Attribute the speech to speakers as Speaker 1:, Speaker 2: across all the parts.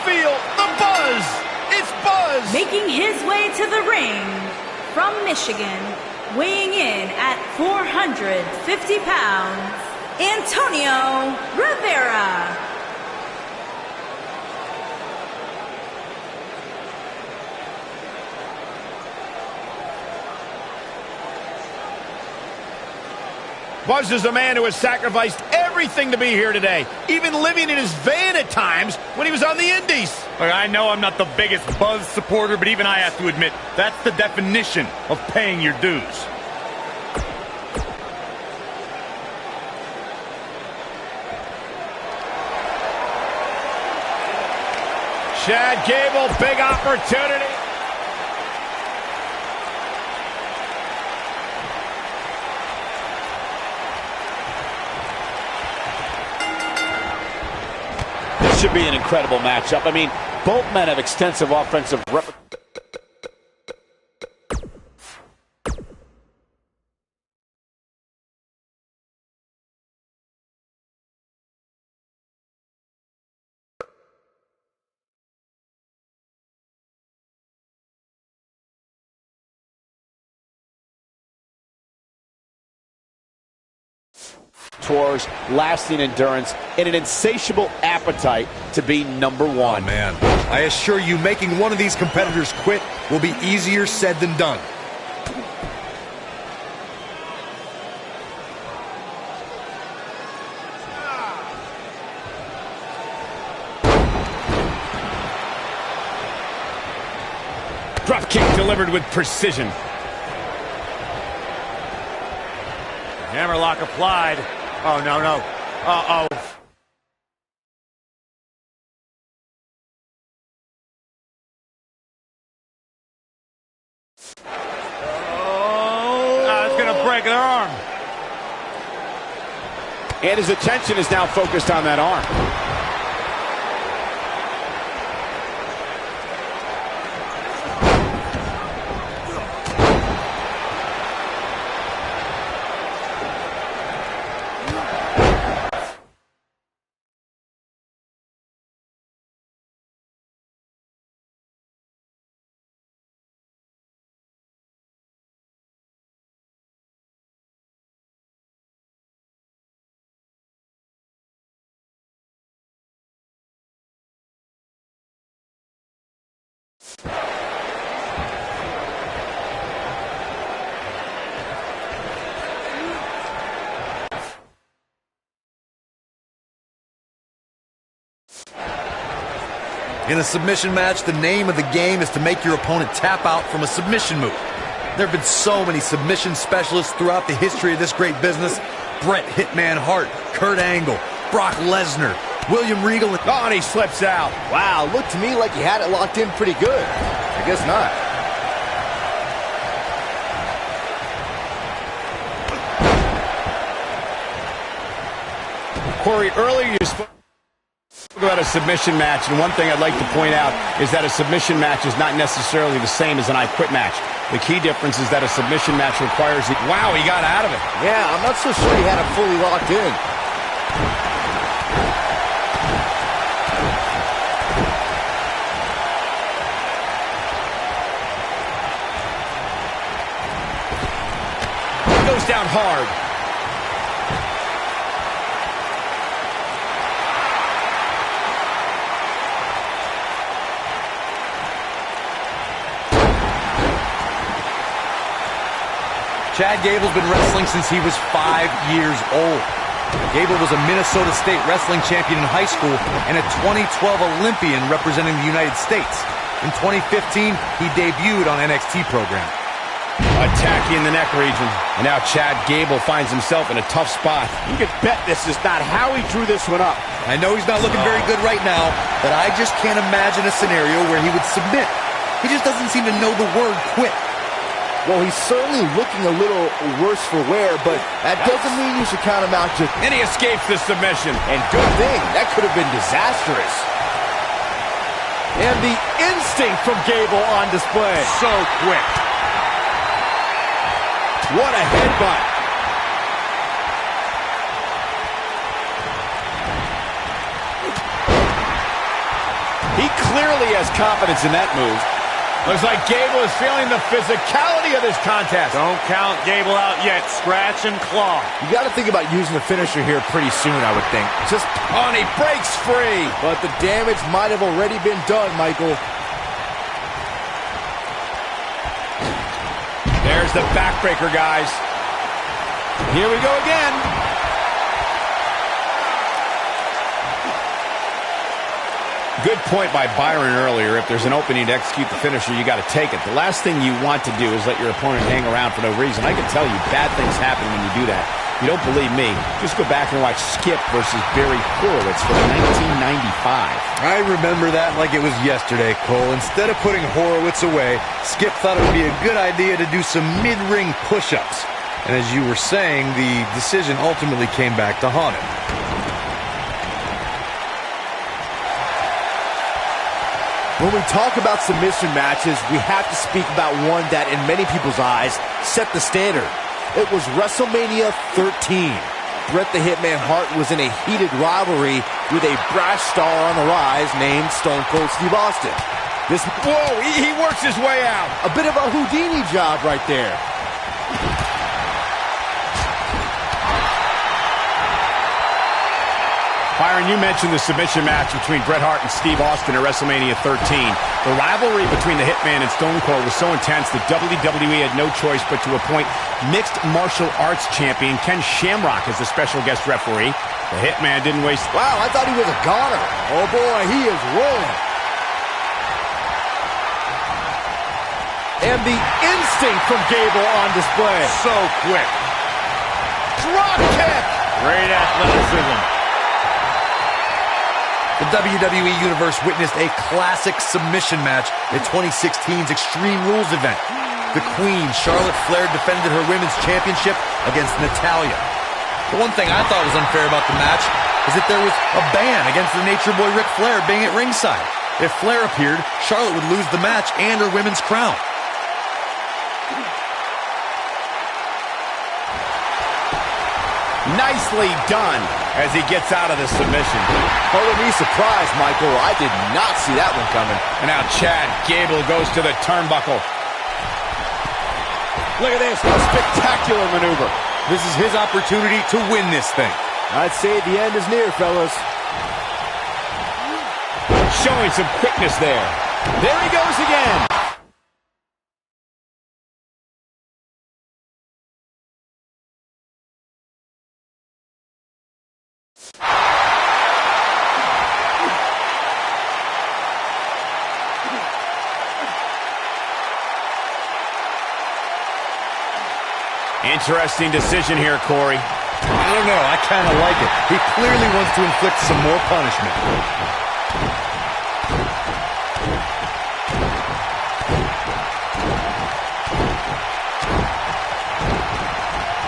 Speaker 1: feel the buzz. It's Buzz.
Speaker 2: Making his way to the ring from Michigan, weighing in at 450 pounds, Antonio Rivera.
Speaker 1: Buzz is a man who has sacrificed everything to be here today, even living in his van at times when he was on the Indies.
Speaker 3: Look, I know I'm not the biggest Buzz supporter, but even I have to admit, that's the definition of paying your dues.
Speaker 1: Chad Gable, big opportunity.
Speaker 4: This should be an incredible matchup. I mean, both men have extensive offensive tours, lasting endurance, and an insatiable appetite to be number one.
Speaker 5: Oh, man, I assure you, making one of these competitors quit will be easier said than done.
Speaker 1: Drop kick delivered with precision.
Speaker 3: Hammerlock applied. Oh, no, no. Uh-oh. It's going to break their arm.
Speaker 4: And his attention is now focused on that arm.
Speaker 5: In a submission match, the name of the game is to make your opponent tap out from a submission move. There have been so many submission specialists throughout the history of this great business. Bret Hitman Hart, Kurt Angle, Brock Lesnar, William Regal.
Speaker 1: Oh, and he slips out.
Speaker 6: Wow, looked to me like he had it locked in pretty good. I guess not.
Speaker 1: Corey, earlier you spoke about a submission match, and one thing I'd like to point out is that a submission match is not necessarily the same as an I Quit match. The key difference is that a submission match requires the...
Speaker 5: Wow, he got out of it.
Speaker 6: Yeah, I'm not so sure he had it fully locked in.
Speaker 1: He goes down hard.
Speaker 5: Chad Gable's been wrestling since he was 5 years old. Gable was a Minnesota State wrestling champion in high school and a 2012 Olympian representing the United States. In 2015, he debuted on NXT program.
Speaker 1: Attacking the neck region. And now Chad Gable finds himself in a tough spot.
Speaker 4: You can bet this is not how he drew this one up.
Speaker 5: I know he's not looking very good right now, but I just can't imagine a scenario where he would submit. He just doesn't seem to know the word quit.
Speaker 6: Well, he's certainly looking a little worse for wear, but that doesn't mean you should count him out just...
Speaker 1: And he escapes the submission.
Speaker 6: And good thing, that could have been disastrous. And the instinct from Gable on display.
Speaker 3: So quick.
Speaker 1: What a headbutt.
Speaker 4: He clearly has confidence in that move.
Speaker 1: Looks like Gable is feeling the physicality of this contest.
Speaker 3: Don't count Gable out yet. Scratch and claw.
Speaker 6: You got to think about using the finisher here pretty soon, I would think.
Speaker 4: Oh, and he breaks free.
Speaker 6: But the damage might have already been done, Michael.
Speaker 1: There's the backbreaker, guys.
Speaker 4: Here we go again.
Speaker 1: Good point by Byron earlier. If there's an opening to execute the finisher, you got to take it. The last thing you want to do is let your opponent hang around for no reason. I can tell you bad things happen when you do that. You don't believe me? Just go back and watch Skip versus Barry Horowitz from 1995.
Speaker 5: I remember that like it was yesterday, Cole. Instead of putting Horowitz away, Skip thought it would be a good idea to do some mid-ring push-ups. And as you were saying, the decision ultimately came back to haunt him.
Speaker 6: When we talk about submission matches, we have to speak about one that, in many people's eyes, set the standard. It was WrestleMania 13. Bret the Hitman Hart was in a heated rivalry with a brash star on the rise named Stone Cold Steve Austin.
Speaker 1: Whoa, he works his way out.
Speaker 6: A bit of a Houdini job right there.
Speaker 1: Byron, you mentioned the submission match between Bret Hart and Steve Austin at WrestleMania 13. The rivalry between the Hitman and Stone Cold was so intense that WWE had no choice but to appoint mixed martial arts champion Ken Shamrock as the special guest referee. The Hitman didn't waste...
Speaker 6: Wow, I thought he was a goner. Oh boy, he is rolling. And the instinct from Gable on display.
Speaker 3: So quick.
Speaker 1: Drop kick!
Speaker 3: Great athleticism.
Speaker 5: The WWE Universe witnessed a classic submission match at 2016's Extreme Rules event. The Queen, Charlotte Flair, defended her Women's Championship against Natalya. The one thing I thought was unfair about the match is that there was a ban against the Nature Boy Ric Flair being at ringside. If Flair appeared, Charlotte would lose the match and her women's crown.
Speaker 1: Nicely done as he gets out of the submission.
Speaker 6: Color me surprised, Michael. I did not see that one coming.
Speaker 1: And now Chad Gable goes to the turnbuckle.
Speaker 4: Look at this, a spectacular maneuver.
Speaker 5: This is his opportunity to win this thing.
Speaker 6: I'd say the end is near, fellas.
Speaker 1: Showing some quickness there.
Speaker 4: There he goes again.
Speaker 1: Interesting decision here, Corey.
Speaker 5: I don't know. I kind of like it. He clearly wants to inflict some more punishment.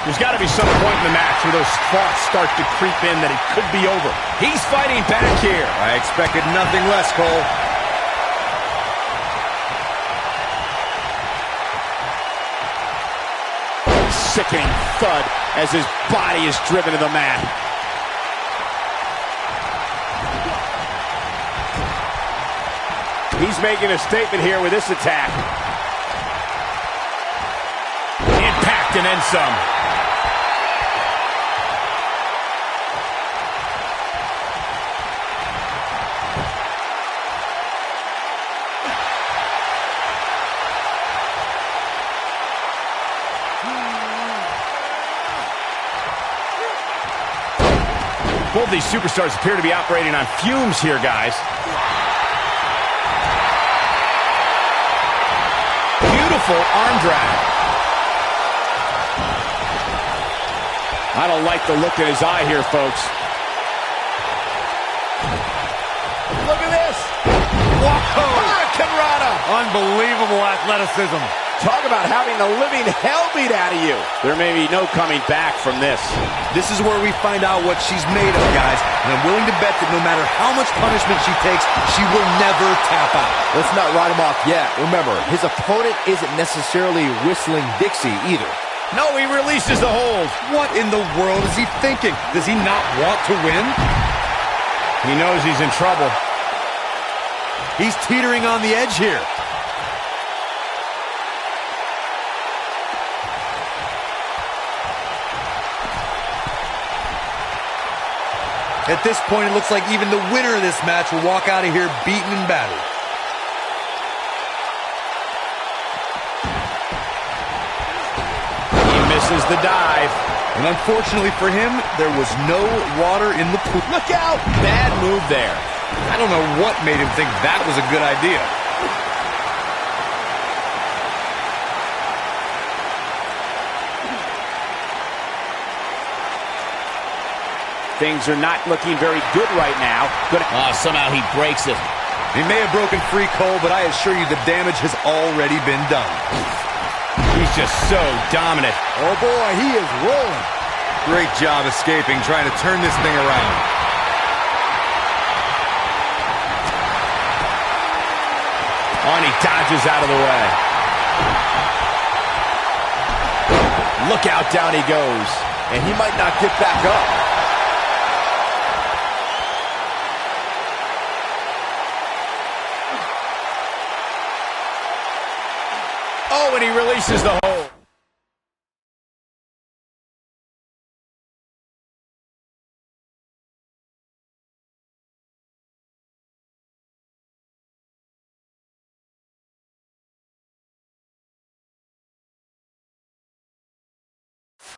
Speaker 1: There's got to be some point in the match where those thoughts start to creep in that it could be over. He's fighting back here.
Speaker 5: I expected nothing less, Cole.
Speaker 4: Sickening thud as his body is driven to the mat. He's making a statement here with this attack.
Speaker 1: Impact and then some. Both these superstars appear to be operating on fumes here, guys. Beautiful arm drag.
Speaker 4: I don't like the look in his eye here, folks. Look at this.
Speaker 1: Whoa! Hurricanrana!
Speaker 3: Unbelievable athleticism.
Speaker 4: Talk about having the living hell beat out of you. There may be no coming back from this.
Speaker 5: This is where we find out what she's made of, guys. And I'm willing to bet that no matter how much punishment she takes, she will never tap out.
Speaker 6: Let's not write him off yet. Remember, his opponent isn't necessarily whistling Dixie either.
Speaker 1: No, he releases the hold.
Speaker 5: What in the world is he thinking? Does he not want to win?
Speaker 1: He knows he's in trouble.
Speaker 5: He's teetering on the edge here. At this point, it looks like even the winner of this match will walk out of here beaten and battered.
Speaker 1: He misses the dive.
Speaker 5: And unfortunately for him, there was no water in the pool.
Speaker 1: Look out! Bad move there.
Speaker 5: I don't know what made him think that was a good idea.
Speaker 1: Things are not looking very good right now. Somehow he breaks it.
Speaker 5: He may have broken free, Cole, but I assure you the damage has already been done.
Speaker 1: He's just so dominant.
Speaker 6: Oh, boy, he is rolling.
Speaker 5: Great job escaping, trying to turn this thing around.
Speaker 1: Oh, and he dodges out of the way. Look out, down he goes.
Speaker 6: And he might not get back up.
Speaker 1: Oh, and he releases the hold.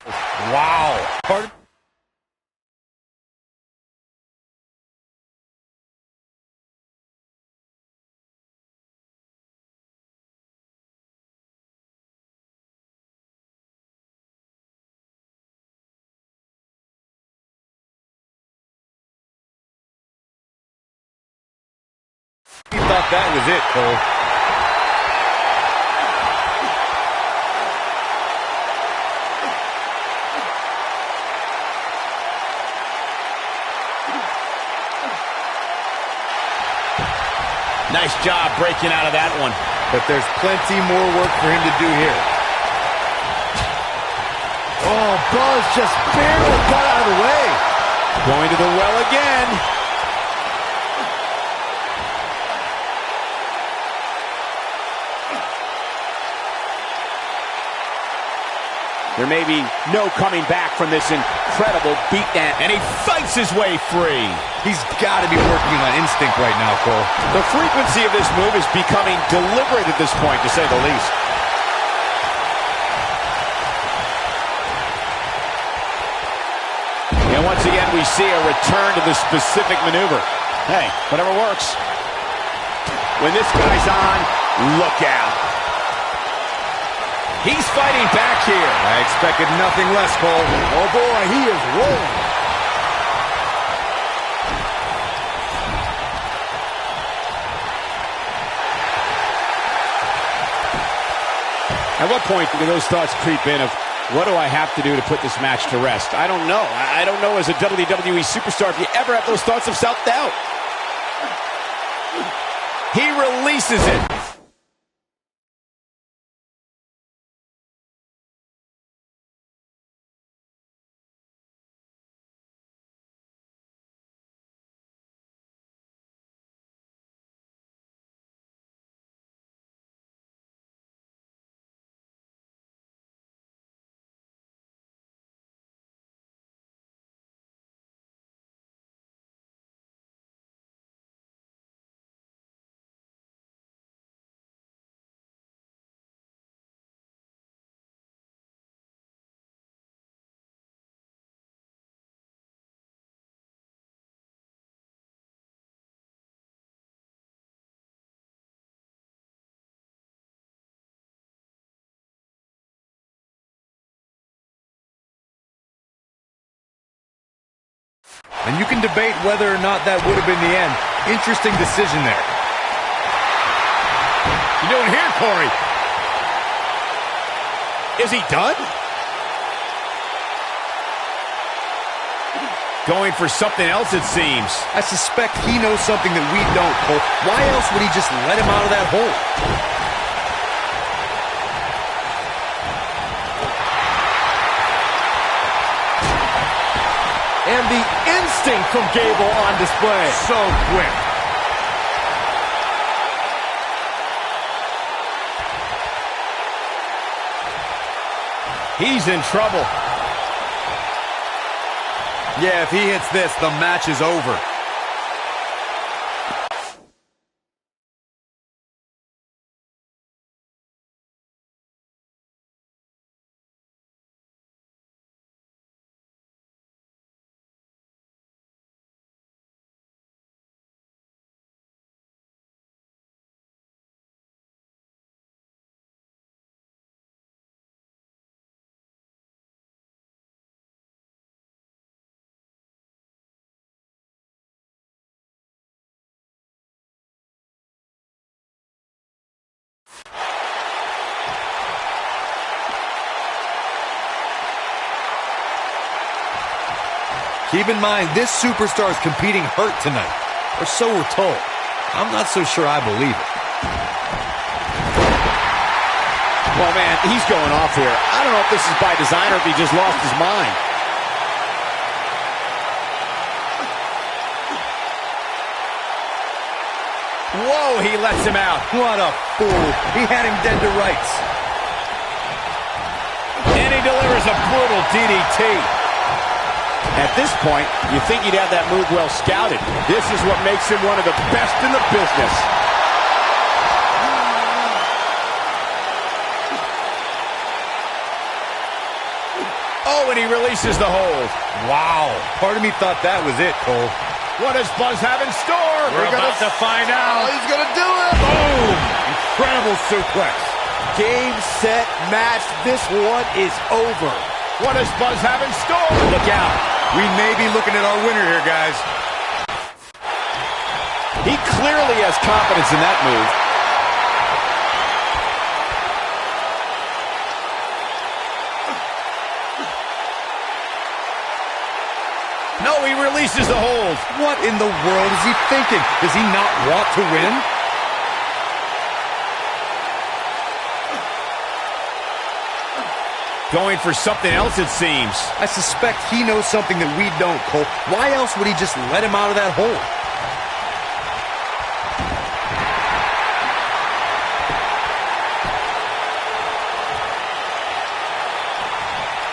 Speaker 5: Wow.
Speaker 3: He thought that was it, Cole.
Speaker 1: Nice job breaking out of that one.
Speaker 5: But there's plenty more work for him to do here.
Speaker 6: Oh, Buzz just barely got out of the way.
Speaker 1: Going to the well again. There may be no coming back from this incredible beatdown. And he fights his way free.
Speaker 5: He's got to be working on instinct right now, Cole.
Speaker 1: The frequency of this move is becoming deliberate at this point, to say the least. And once again, we see a return to the specific maneuver. Hey, whatever works. When this guy's on, look out. He's fighting back here.
Speaker 5: I expected nothing less, Cole.
Speaker 6: Oh, boy, he is rolling.
Speaker 1: At what point do those thoughts creep in of, what do I have to do to put this match to rest? I don't know. I don't know as a WWE superstar if you ever have those thoughts of self-doubt. He releases it.
Speaker 5: And you can debate whether or not that would have been the end. Interesting decision there.
Speaker 1: You doing here, Corey? Is he done? Going for something else, it seems.
Speaker 5: I suspect he knows something that we don't, Cole. Why else would he just let him out of that hole?
Speaker 6: And the instinct from Gable on display.
Speaker 5: So quick.
Speaker 1: He's in trouble.
Speaker 5: Yeah, if he hits this, the match is over. Keep in mind, this superstar is competing hurt tonight, or so we're told. I'm not so sure I believe it.
Speaker 4: Well, man, he's going off here. I don't know if this is by design or if he just lost his mind.
Speaker 1: Whoa, he lets him out.
Speaker 5: What a fool. He had him dead to rights.
Speaker 1: And he delivers a brutal DDT.
Speaker 4: At this point, you think he'd have that move well scouted. This is what makes him one of the best in the business.
Speaker 1: Oh, and he releases the hold.
Speaker 5: Wow. Part of me thought that was it, Cole.
Speaker 1: What does Buzz have in store?
Speaker 3: We're about to find out.
Speaker 6: He's going to do it.
Speaker 3: Boom! Incredible suplex.
Speaker 6: Game, set, match. This one is over.
Speaker 1: What does Buzz have in store?
Speaker 5: Look out. We may be looking at our winner here, guys.
Speaker 4: He clearly has confidence in that move.
Speaker 1: No, he releases the hold.
Speaker 5: What in the world is he thinking? Does he not want to win?
Speaker 1: Going for something else, it seems.
Speaker 5: I suspect he knows something that we don't, Cole. Why else would he just let him out of that hole?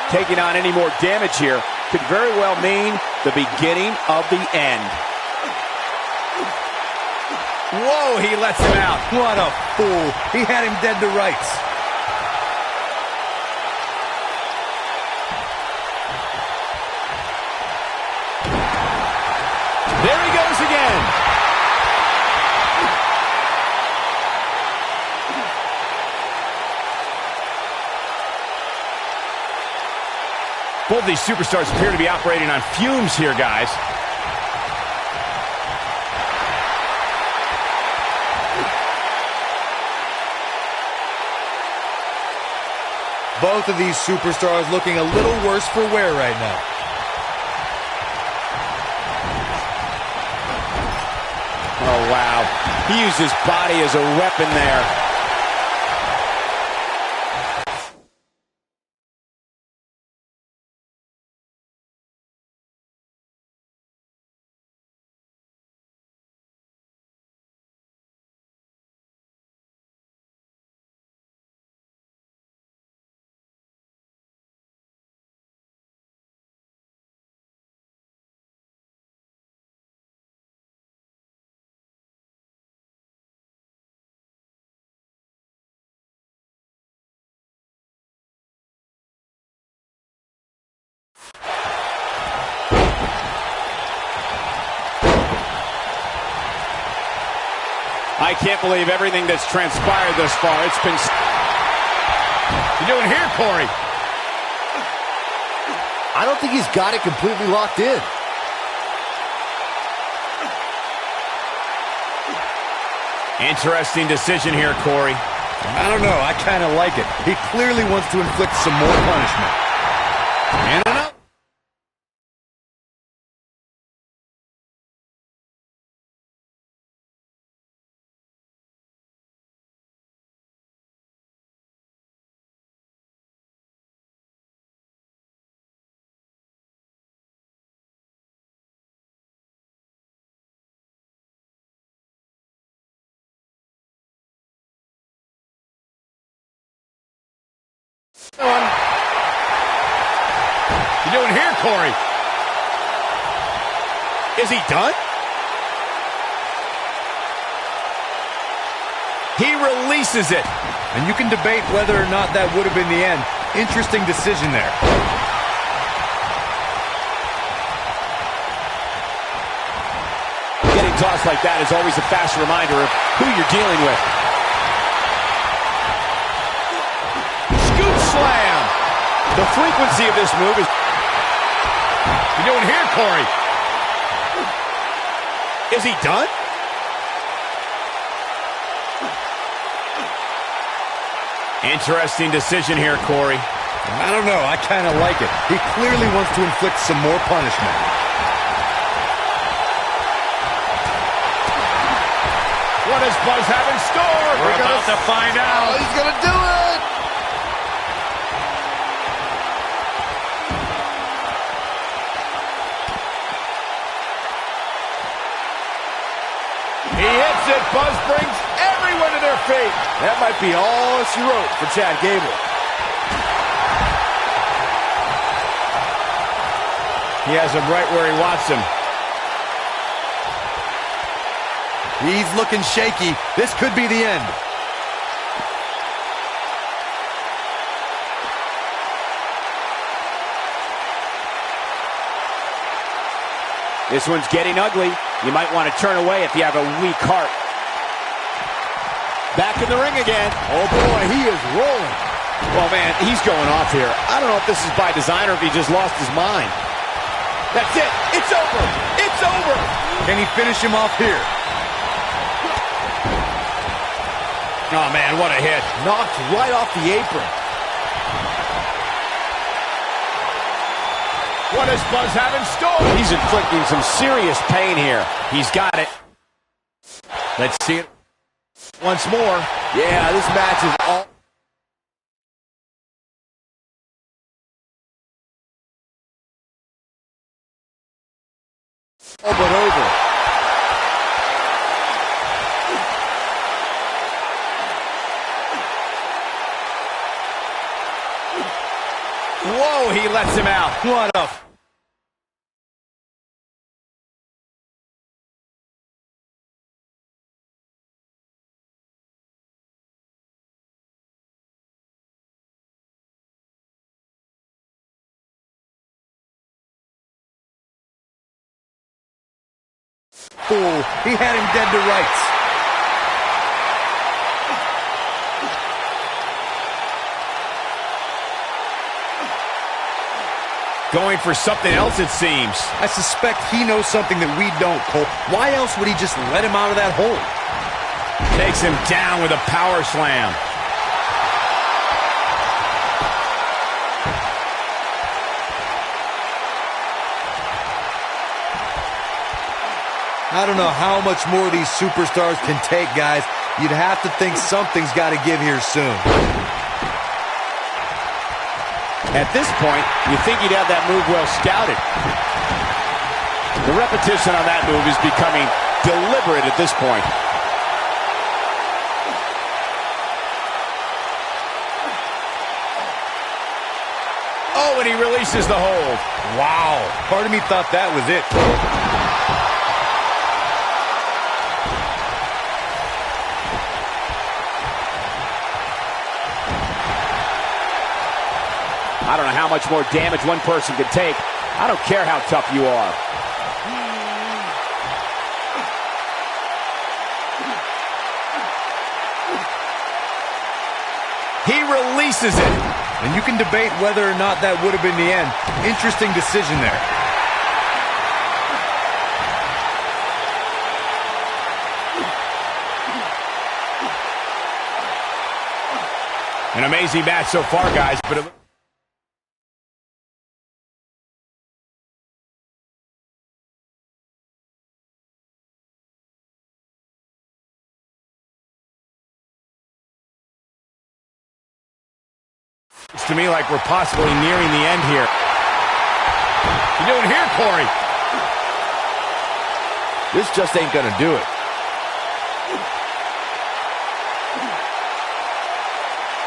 Speaker 4: Taking on any more damage here could very well mean the beginning of the end.
Speaker 1: Whoa, he lets him out.
Speaker 5: What a fool. He had him dead to rights.
Speaker 1: There he goes again. Both these superstars appear to be operating on fumes here, guys.
Speaker 5: Both of these superstars looking a little worse for wear right now.
Speaker 4: Oh, wow. He used his body as a weapon there. I can't believe everything that's transpired thus far. It's been...
Speaker 1: You doing here, Corey?
Speaker 6: I don't think he's got it completely locked in.
Speaker 1: Interesting decision here, Corey.
Speaker 5: I don't know. I kind of like it. He clearly wants to inflict some more punishment.
Speaker 1: And another. you doing here, Corey?
Speaker 6: Is he done?
Speaker 1: He releases it.
Speaker 3: And you can debate whether or not that would have been the end. Interesting decision there.
Speaker 4: Getting tossed like that is always a fast reminder of who you're dealing with.
Speaker 1: Scoop slam.
Speaker 4: The frequency of this move is...
Speaker 1: You doing here, Corey?
Speaker 6: Is he done?
Speaker 1: Interesting decision here, Corey.
Speaker 3: I don't know. I kind of like it. He clearly wants to inflict some more punishment.
Speaker 1: What does Buzz have in store?
Speaker 3: We're about to find out.
Speaker 6: Oh, he's going to do it.
Speaker 1: He hits it. Buzz brings everyone to their feet.
Speaker 6: That might be all she wrote for Chad Gable.
Speaker 1: He has him right where he wants him.
Speaker 5: He's looking shaky. This could be the end.
Speaker 4: This one's getting ugly. You might want to turn away if you have a weak heart. Back in the ring again.
Speaker 6: Oh, boy, he is rolling.
Speaker 4: Well, man, he's going off here. I don't know if this is by design or if he just lost his mind.
Speaker 1: That's it. It's over. It's over.
Speaker 3: Can he finish him off here?
Speaker 1: Oh, man, what a hit.
Speaker 6: Knocked right off the apron.
Speaker 1: What does Buzz have in store?
Speaker 4: He's inflicting some serious pain here.
Speaker 1: He's got it. Let's see it once more.
Speaker 6: Yeah, this match is all but over.
Speaker 1: Whoa, he lets him out.
Speaker 3: What a... fool. He had him dead to rights.
Speaker 1: Going for something else, it seems.
Speaker 3: I suspect he knows something that we don't, Cole. Why else would he just let him out of that hole?
Speaker 1: Takes him down with a power slam.
Speaker 5: I don't know how much more these superstars can take, guys. You'd have to think something's got to give here soon.
Speaker 4: At this point, you think you'd have that move well scouted. The repetition on that move is becoming deliberate at this point.
Speaker 1: Oh, and he releases the hold.
Speaker 3: Wow. Part of me thought that was it.
Speaker 4: I don't know how much more damage one person can take. I don't care how tough you are.
Speaker 1: He releases it.
Speaker 3: And you can debate whether or not that would have been the end. Interesting decision there.
Speaker 1: An amazing match so far, guys, but it's to me like we're possibly nearing the end here. You doing here, Corey?
Speaker 6: This just ain't gonna do it.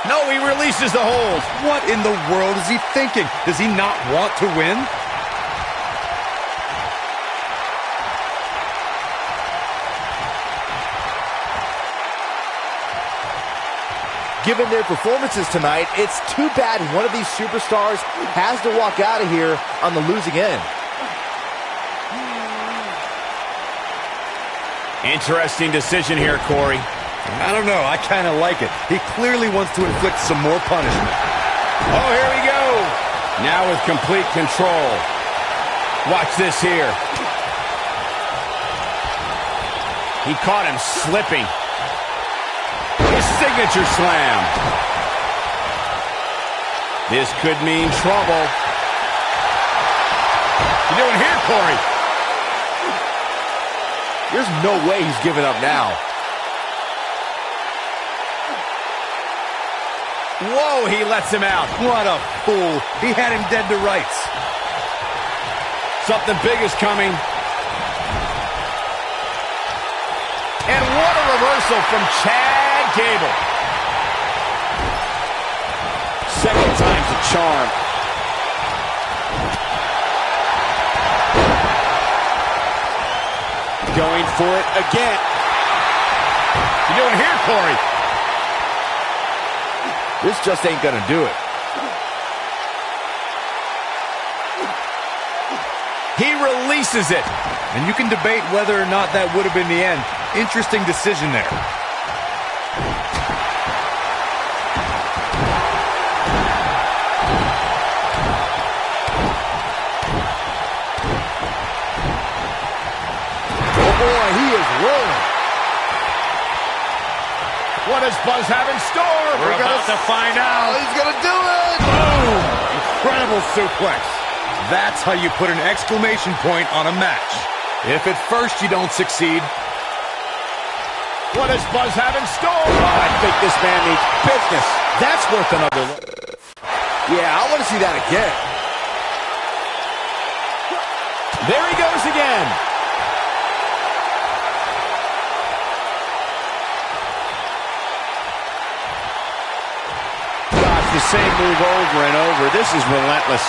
Speaker 1: No, he releases the hold.
Speaker 3: What in the world is he thinking? Does he not want to win?
Speaker 6: Given their performances tonight, it's too bad one of these superstars has to walk out of here on the losing end.
Speaker 1: Interesting decision here, Corey.
Speaker 3: I don't know. I kind of like it. He clearly wants to inflict some more punishment.
Speaker 1: Oh, here we go. Now with complete control. Watch this here. He caught him slipping. His signature slam. This could mean trouble. What you doing here, Corey?
Speaker 6: There's no way he's giving up now.
Speaker 1: Whoa, he lets him out.
Speaker 3: What a fool. He had him dead to rights.
Speaker 1: Something big is coming. And what a reversal from Chad Gable.
Speaker 4: Second time's a charm. Going for it again.
Speaker 1: What you doing here, Corey?
Speaker 6: This just ain't gonna do it.
Speaker 1: He releases it.
Speaker 3: And you can debate whether or not that would have been the end. Interesting decision there.
Speaker 6: Oh boy, he is rolling.
Speaker 1: What does Buzz have in store? We're about to find out.
Speaker 6: He's gonna do it!
Speaker 3: Boom! Incredible suplex. That's how you put an exclamation point on a match. If at first you don't succeed.
Speaker 1: What does Buzz have in store?
Speaker 4: Oh, I think this man needs business.
Speaker 6: That's worth another look. Yeah, I want to see that again.
Speaker 1: There he goes again.
Speaker 4: Gosh, the same move over and over. This is relentless.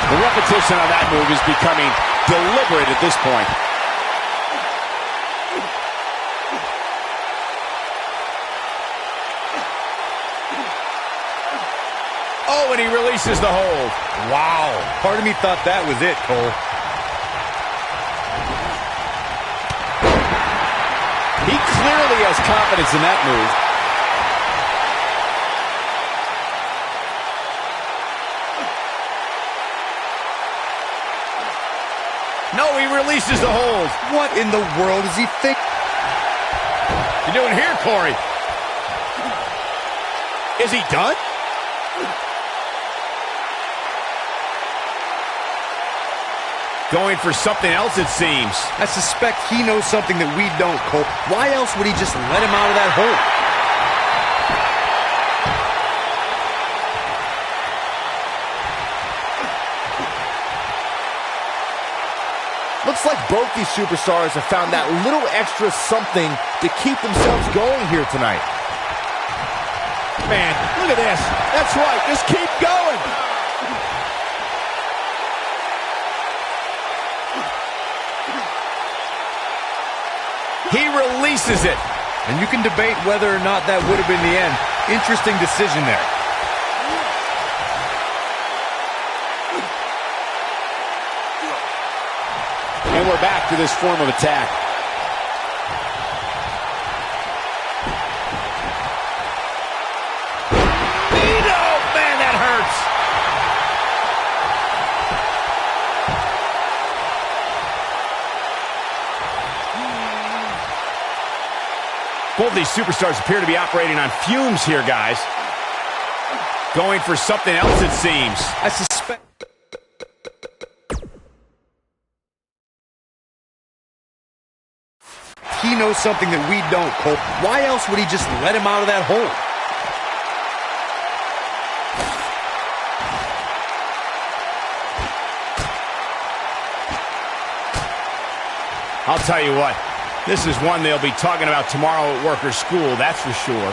Speaker 4: The repetition on that move is becoming deliberate at this point.
Speaker 1: Oh, and he releases the hold.
Speaker 3: Wow. Part of me thought that was it, Cole.
Speaker 4: He clearly has confidence in that move.
Speaker 1: No, he releases the hold.
Speaker 3: What in the world does he think?
Speaker 1: You doing here, Corey?
Speaker 4: Is he done?
Speaker 1: Going for something else, it seems.
Speaker 3: I suspect he knows something that we don't, Cole. Why else would he just let him out of that hole?
Speaker 6: Looks like both these superstars have found that little extra something to keep themselves going here tonight.
Speaker 4: Man, look at this. That's right. Just keep going.
Speaker 1: He releases it.
Speaker 3: And you can debate whether or not that would have been the end. Interesting decision there.
Speaker 4: And we're back to this form of attack.
Speaker 1: Oh, man, that hurts. Both these superstars appear to be operating on fumes here, guys. Going for something else, it seems.
Speaker 3: I suspect... He knows something that we don't, Cole. Why else would he just let him out of that hole?
Speaker 1: I'll tell you what, This is one they'll be talking about tomorrow at work or school, that's for sure.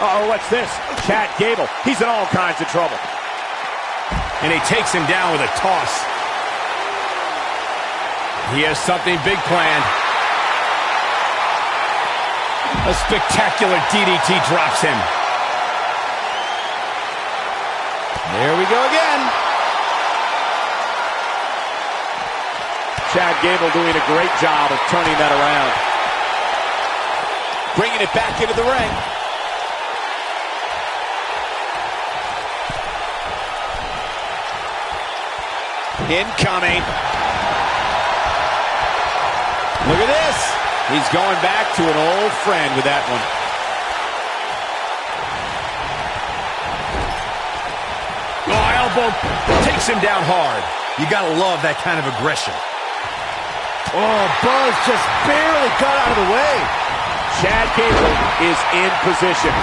Speaker 4: Uh-oh, what's this? Chad Gable. He's in all kinds of trouble.
Speaker 1: And he takes him down with a toss. He has something big planned. A spectacular DDT drops him.
Speaker 4: There we go again. Chad Gable doing a great job of turning that around. Bringing it back into the ring. Incoming. Look at this. He's going back to an old friend with that one.
Speaker 1: Oh, elbow takes him down hard.
Speaker 5: You gotta love that kind of aggression.
Speaker 6: Oh, Buzz just barely got out of the way.
Speaker 4: Chad Gable is in position.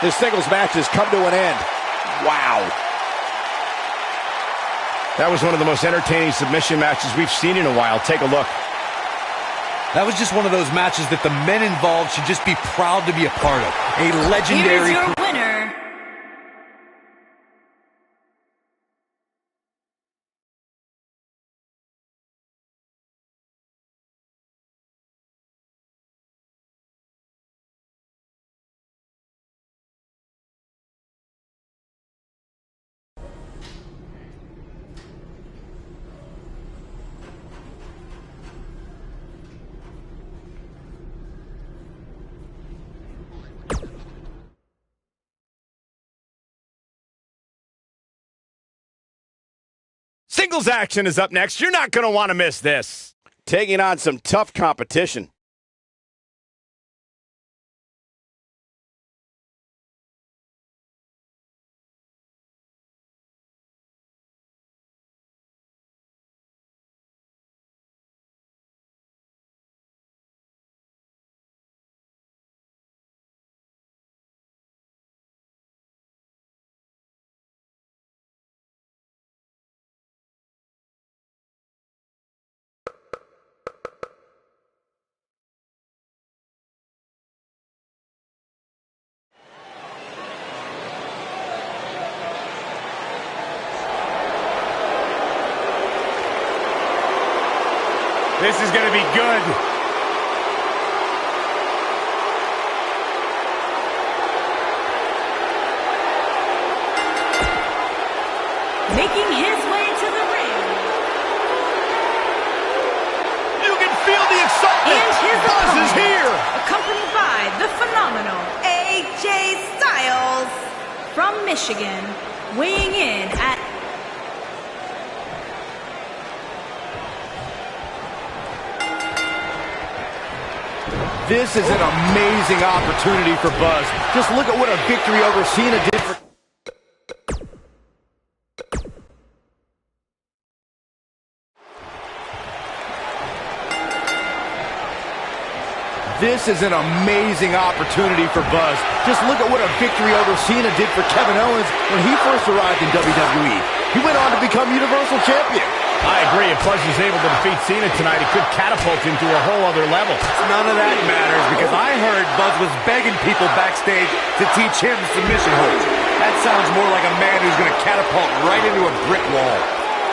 Speaker 4: This singles match has come to an end. Wow.
Speaker 1: That was one of the most entertaining submission matches we've seen in a while. Take a look.
Speaker 5: That was just one of those matches that the men involved should just be proud to be a part of. A legendary...
Speaker 2: Here's your winner.
Speaker 1: Singles action is up next. You're not going to want to miss this.
Speaker 4: Taking on some tough competition.
Speaker 3: This is going to be good.
Speaker 2: Making his way to the ring.
Speaker 1: You can feel the excitement.
Speaker 2: And his
Speaker 1: Buzz is
Speaker 2: opponent,
Speaker 1: here.
Speaker 2: accompanied by the phenomenal AJ Styles from Michigan, weighing in at
Speaker 6: This is an amazing opportunity for Buzz. Just look at what a victory over Cena did for... This is an amazing opportunity for Buzz. Just look at what a victory over Cena did for Kevin Owens when he first arrived in WWE. He went on to become Universal Champion.
Speaker 1: I agree. If Buzz is able to defeat Cena tonight, it could catapult him to a whole other level.
Speaker 3: None of that matters because I heard Buzz was begging people backstage to teach him submission holds. That sounds more like a man who's going to catapult right into a brick wall.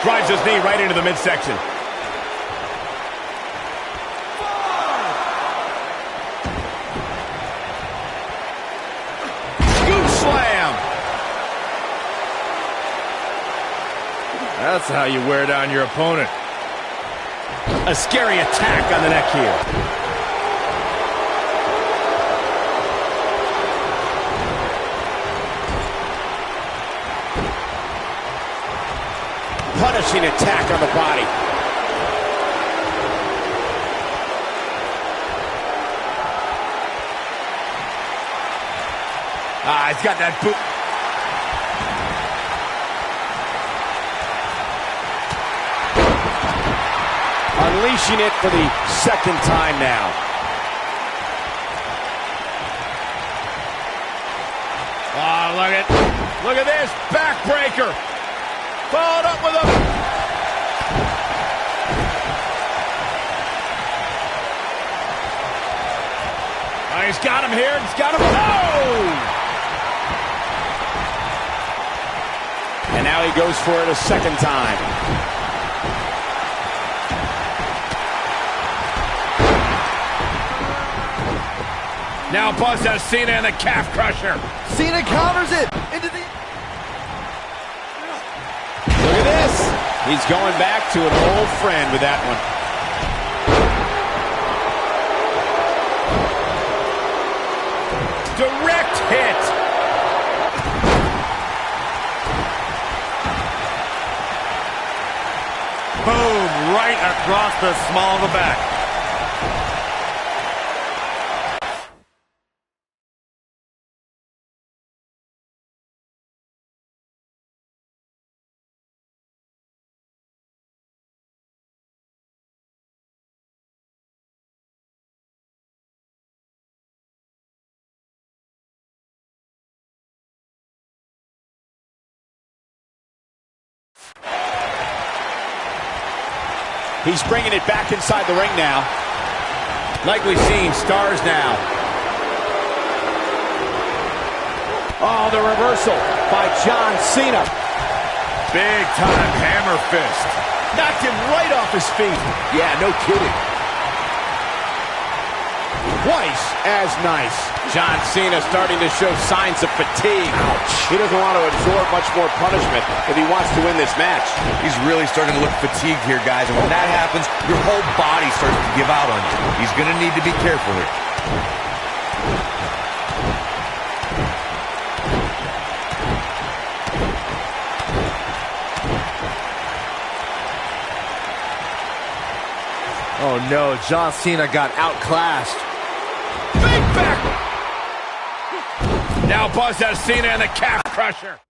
Speaker 1: Drives his knee right into the midsection. Scoop slam.
Speaker 3: That's how you wear down your opponent.
Speaker 1: A scary attack on the neck here.
Speaker 4: Punishing attack on the body.
Speaker 3: He's got that boot.
Speaker 4: Unleashing it for the second time now.
Speaker 1: Oh, look at this. Backbreaker. Followed up with a... Oh, he's got him here. He's got him. Oh!
Speaker 4: And now he goes for it a second time.
Speaker 1: Now Buzz has Cena and the calf crusher.
Speaker 6: Cena counters it into the...
Speaker 4: Look at this. He's going back to an old friend with that one.
Speaker 1: Direct hit.
Speaker 3: Boom, right across the small of the back.
Speaker 4: He's bringing it back inside the ring now.
Speaker 1: Likely seeing stars now.
Speaker 4: Oh, the reversal by John Cena.
Speaker 3: Big time hammer fist.
Speaker 1: Knocked him right off his feet.
Speaker 6: Yeah, no kidding.
Speaker 4: Twice as nice. John Cena starting to show signs of fatigue. Ouch. He doesn't want to absorb much more punishment if he wants to win this match.
Speaker 5: He's really starting to look fatigued here, guys. And when that happens, your whole body starts to give out on you. He's going to need to be careful here.
Speaker 6: Oh no, John Cena got outclassed.
Speaker 1: Big back. Now Buzz has Cena and the calf crusher.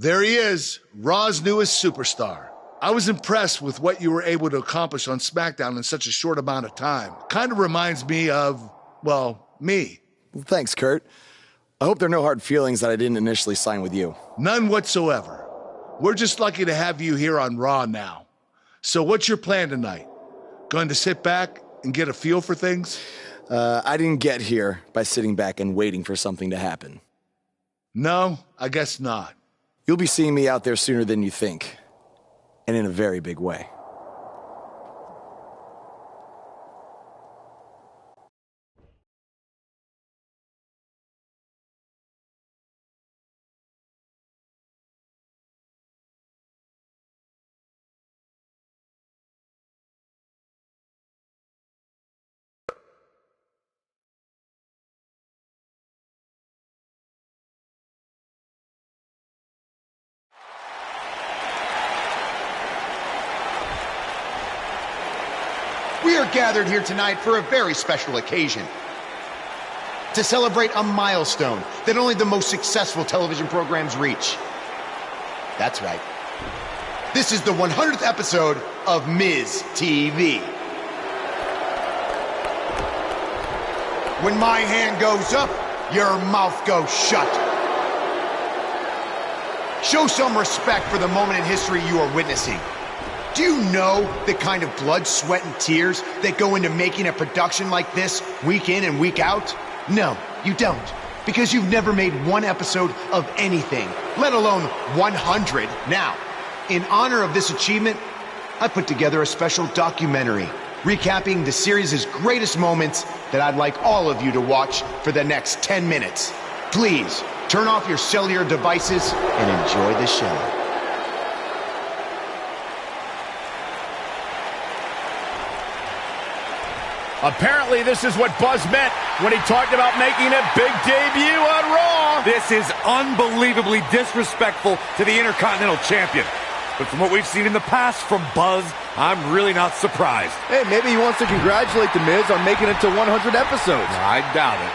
Speaker 7: There he is, Raw's newest superstar. I was impressed with what you were able to accomplish on SmackDown in such a short amount of time. Kind of reminds me of, well, me.
Speaker 8: Well, thanks, Kurt. I hope there are no hard feelings that I didn't initially sign with you.
Speaker 7: None whatsoever. We're just lucky to have you here on Raw now. So what's your plan tonight? Going to sit back and get a feel for things?
Speaker 8: I didn't get here by sitting back and waiting for something to happen.
Speaker 7: No, I guess not.
Speaker 8: You'll be seeing me out there sooner than you think, and in a very big way.
Speaker 9: We are gathered here tonight for a very special occasion. To celebrate a milestone that only the most successful television programs reach. That's right. This is the 100th episode of Miz TV. When my hand goes up, your mouth goes shut. Show some respect for the moment in history you are witnessing. Do you know the kind of blood, sweat, and tears that go into making a production like this week in and week out? No, you don't. Because you've never made one episode of anything, let alone 100. Now, in honor of this achievement, I put together a special documentary recapping the series' greatest moments that I'd like all of you to watch for the next 10 minutes. Please, turn off your cellular devices and enjoy the show.
Speaker 1: Apparently, this is what Buzz meant when he talked about making a big debut on Raw.
Speaker 3: This is unbelievably disrespectful to the Intercontinental Champion. But from what we've seen in the past from Buzz, I'm really not surprised.
Speaker 6: Hey, maybe he wants to congratulate The Miz on making it to 100 episodes.
Speaker 3: I doubt it.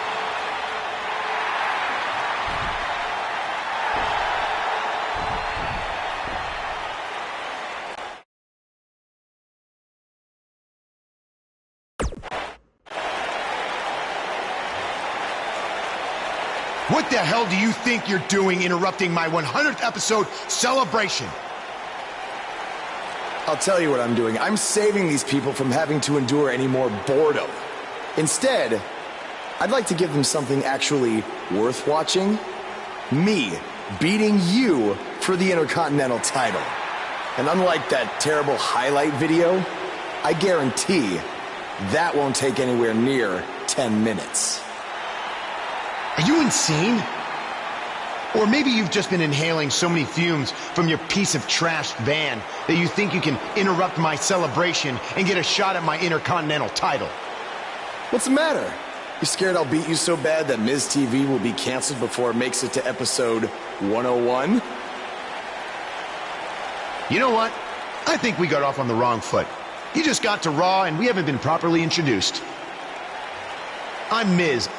Speaker 9: What the hell do you think you're doing interrupting my 100th episode celebration?
Speaker 8: I'll tell you what I'm doing. I'm saving these people from having to endure any more boredom. Instead, I'd like to give them something actually worth watching. Me beating you for the Intercontinental title. And unlike that terrible highlight video, I guarantee that won't take anywhere near 10 minutes.
Speaker 9: Are you insane? Or maybe you've just been inhaling so many fumes from your piece of trash van that you think you can interrupt my celebration and get a shot at my Intercontinental title.
Speaker 8: What's the matter? You scared I'll beat you so bad that Miz TV will be canceled before it makes it to episode 101?
Speaker 9: You know what? I think we got off on the wrong foot. You just got to Raw and we haven't been properly introduced. I'm Miz,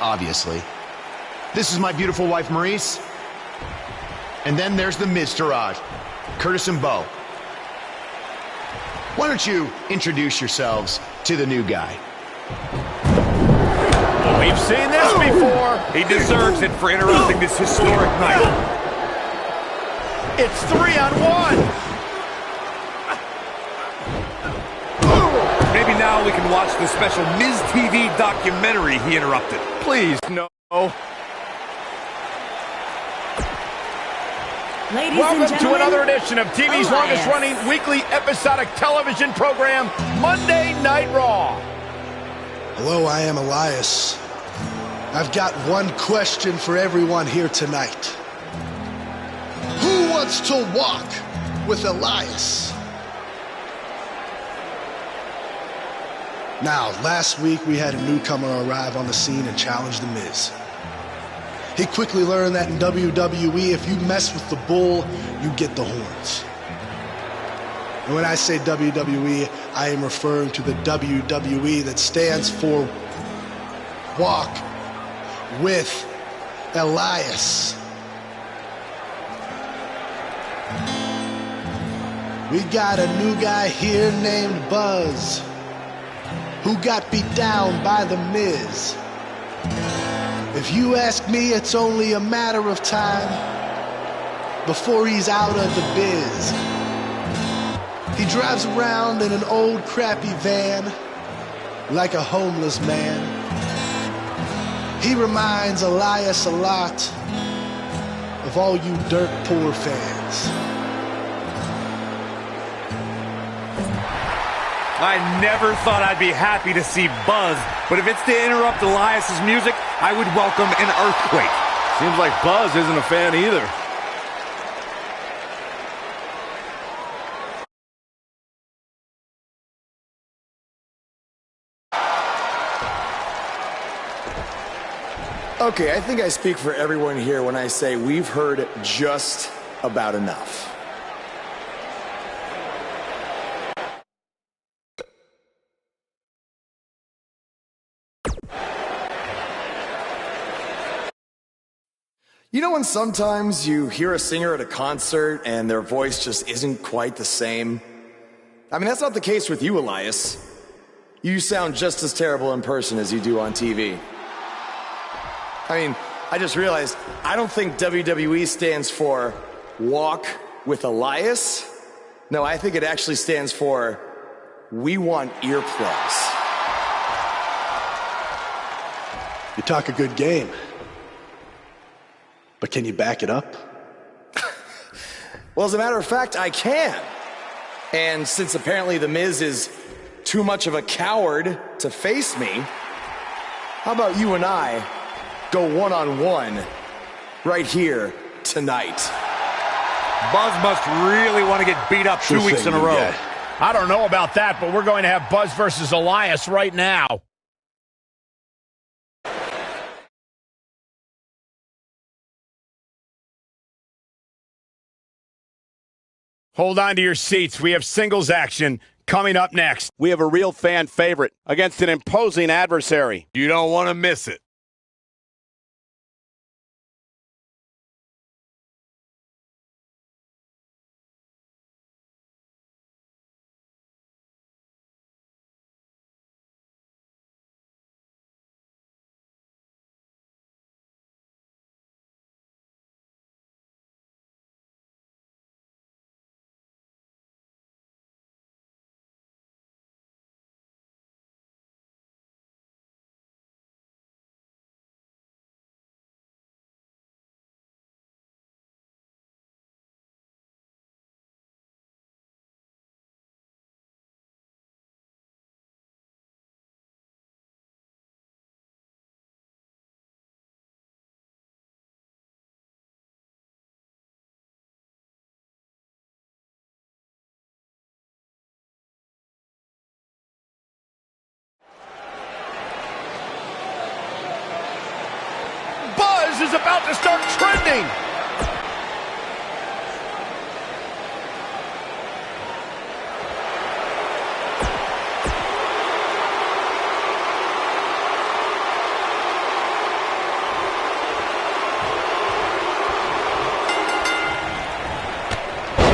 Speaker 9: obviously. This is my beautiful wife, Maurice. And then there's the Miztourage, Curtis and Bo. Why don't you introduce yourselves to the new guy?
Speaker 1: We've seen this before.
Speaker 3: He deserves it for interrupting this historic night.
Speaker 1: It's 3-on-1.
Speaker 3: Maybe now we can watch the special Miz TV documentary he interrupted.
Speaker 6: Please, no.
Speaker 2: Ladies
Speaker 1: Welcome
Speaker 2: and gentlemen,
Speaker 1: to another edition of TV's
Speaker 2: Elias.
Speaker 1: longest-running weekly episodic television program, Monday Night Raw.
Speaker 7: Hello, I am Elias. I've got one question for everyone here tonight. Who wants to walk with Elias? Now, last week we had a newcomer arrive on the scene and challenge The Miz. He quickly learned that in WWE, if you mess with the bull, you get the horns. And when I say WWE, I am referring to the WWE that stands for Walk with Elias. We got a new guy here named Buzz, who got beat down by The Miz. If you ask me, it's only a matter of time before he's out of the biz. He drives around in an old crappy van like a homeless man. He reminds Elias a lot of all you dirt poor fans.
Speaker 3: I never thought I'd be happy to see Buzz, but if it's to interrupt Elias's music, I would welcome an earthquake.
Speaker 6: Seems like Buzz isn't a fan either.
Speaker 8: Okay, I think I speak for everyone here when I say we've heard just about enough. You know when sometimes you hear a singer at a concert and their voice just isn't quite the same? I mean, that's not the case with you, Elias. You sound just as terrible in person as you do on TV. I mean, I just realized I don't think WWE stands for Walk with Elias. No, I think it actually stands for We Want Earplugs.
Speaker 7: You talk a good game. But can you back it up?
Speaker 8: Well, as a matter of fact, I can. And since apparently The Miz is too much of a coward to face me, how about you and I go one-on-one right here tonight?
Speaker 3: Buzz must really want to get beat up 2 weeks in a row.
Speaker 1: I don't know about that, but we're going to have Buzz versus Elias right now. Hold on to your seats. We have singles action coming up next.
Speaker 4: We have a real fan favorite against an imposing adversary.
Speaker 3: You don't want to miss it.
Speaker 1: Is about to start trending.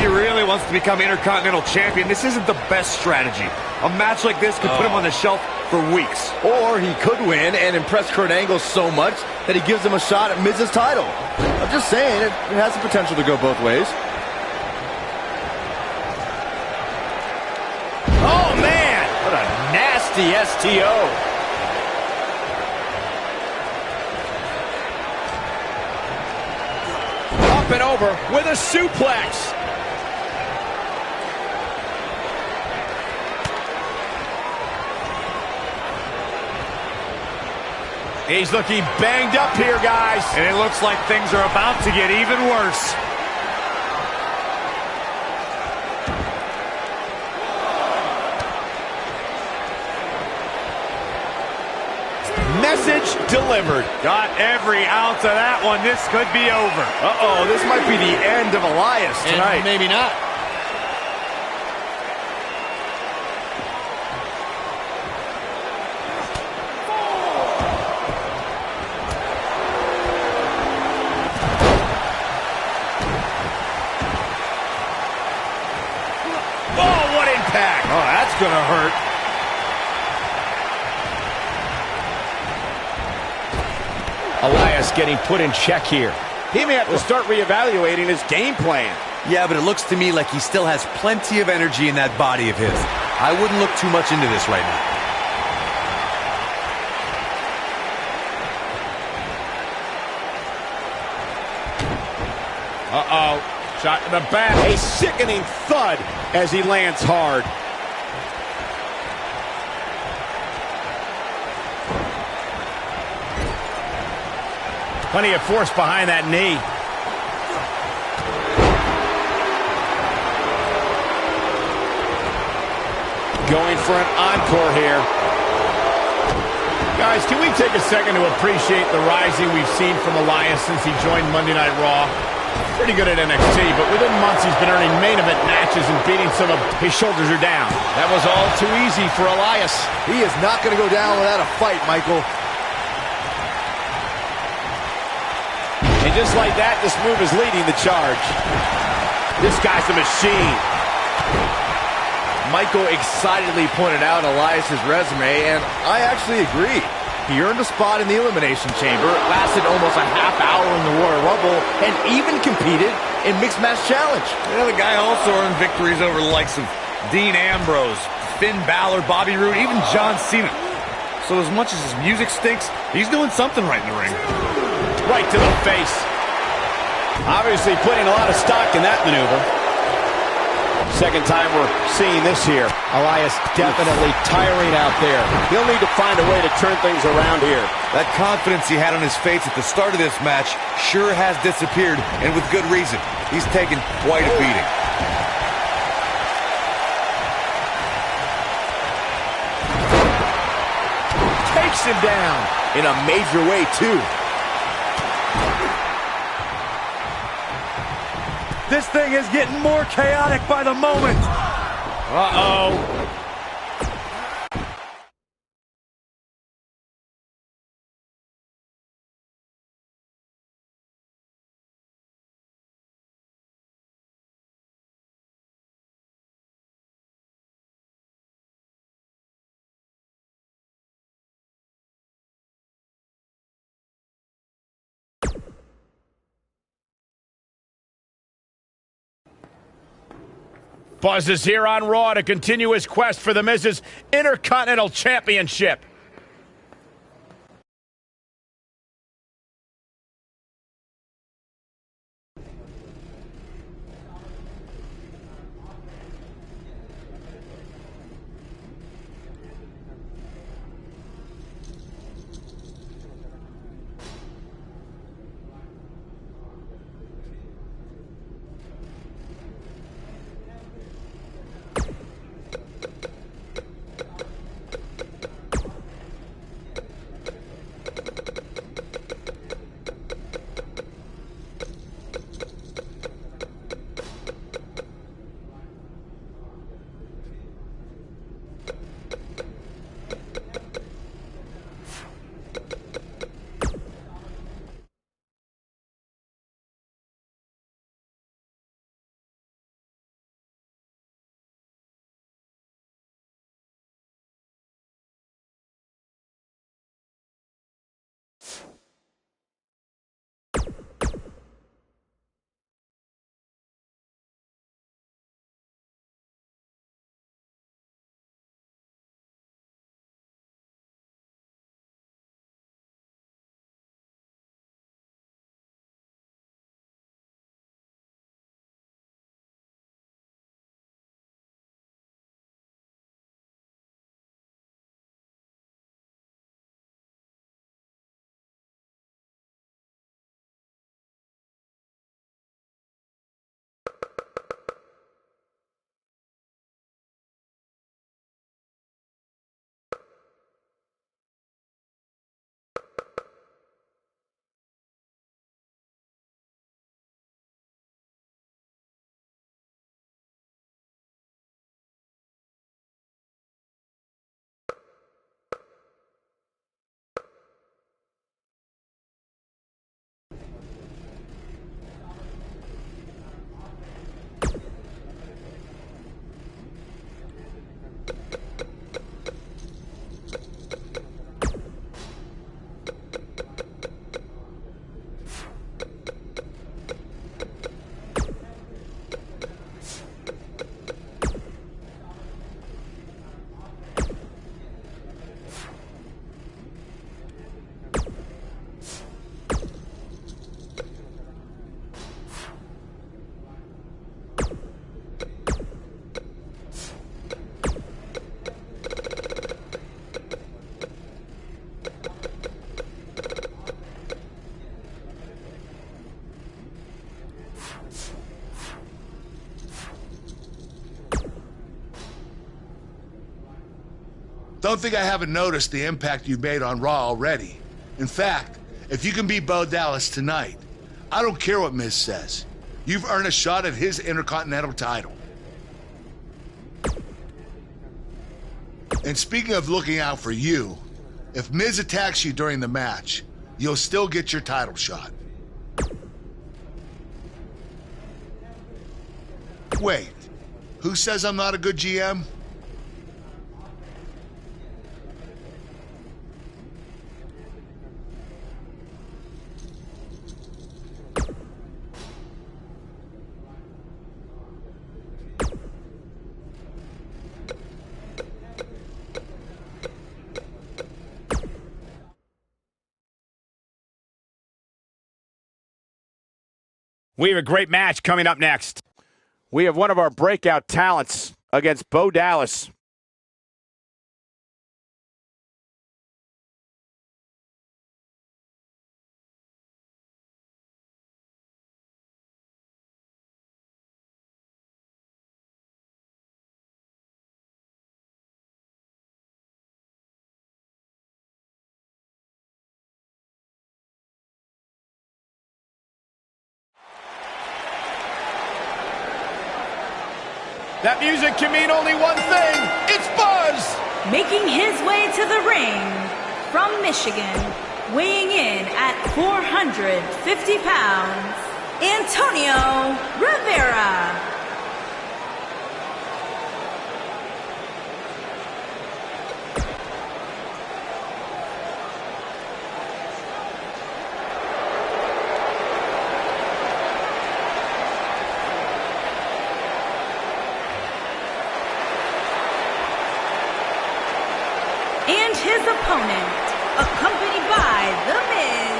Speaker 3: He really wants to become Intercontinental Champion. This isn't the best strategy. A match like this could put him on the shelf for weeks.
Speaker 6: Or he could win and impress Kurt Angle so much that he gives him a shot at Miz's title. I'm just saying, it has the potential to go both ways.
Speaker 1: Oh, man! What a nasty STO. Up and over with a suplex. He's looking banged up here, guys.
Speaker 3: And it looks like things are about to get even worse.
Speaker 1: Message delivered.
Speaker 3: Got every ounce of that one. This could be over.
Speaker 6: Uh-oh, this might be the end of Elias tonight.
Speaker 1: And maybe not.
Speaker 3: Oh, that's gonna hurt.
Speaker 1: Elias getting put in check here.
Speaker 4: He may have to start reevaluating his game plan.
Speaker 5: Yeah, but it looks to me like he still has plenty of energy in that body of his. I wouldn't look too much into this right now.
Speaker 1: Uh-oh. Shot to the back.
Speaker 4: A sickening thud as he lands hard.
Speaker 1: Plenty of force behind that knee.
Speaker 4: Going for an encore here.
Speaker 1: Guys, can we take a second to appreciate the rising we've seen from Elias since he joined Monday Night Raw? Pretty good at NXT, but within months he's been earning main event matches and beating some of his shoulders are down. That was all too easy for Elias.
Speaker 6: He is not going to go down without a fight, Michael.
Speaker 1: And
Speaker 4: And just like that, this move is leading the charge. This guy's a machine.
Speaker 6: Michael excitedly pointed out Elias's resume, and I actually agree. He earned a spot in the Elimination Chamber, lasted almost a half hour in the Royal Rumble, and even competed in Mixed Match Challenge.
Speaker 3: Yeah, the guy also earned victories over the likes of Dean Ambrose, Finn Balor, Bobby Roode, even John Cena. So as much as his music stinks, he's doing something right in the ring.
Speaker 4: Right to the face. Obviously putting a lot of stock in that maneuver. Second time we're seeing this here.
Speaker 6: Elias definitely tiring out there.
Speaker 4: He'll need to find a way to turn things around here.
Speaker 3: That confidence he had on his face at the start of this match sure has disappeared, and with good reason. He's taken quite a beating.
Speaker 6: Takes him down in a major way, too.
Speaker 3: This thing is getting more chaotic by the moment.
Speaker 4: Uh-oh.
Speaker 1: Buzz is here on Raw to continue his quest for the Miz's Intercontinental Championship.
Speaker 7: Don't think I haven't noticed the impact you've made on Raw already. In fact, if you can beat Bo Dallas tonight, I don't care what Miz says. You've earned a shot at his Intercontinental title. And speaking of looking out for you, if Miz attacks you during the match, you'll still get your title shot.
Speaker 10: Wait, who says I'm not a good GM?
Speaker 1: We have a great match coming up next.
Speaker 4: We have one of our breakout talents against Bo Dallas.
Speaker 1: That music can mean only one thing. It's Buzz!
Speaker 2: Making his way to the ring from Michigan, weighing in at 450 pounds, Antonio Rivera. And his opponent, accompanied by The Miz.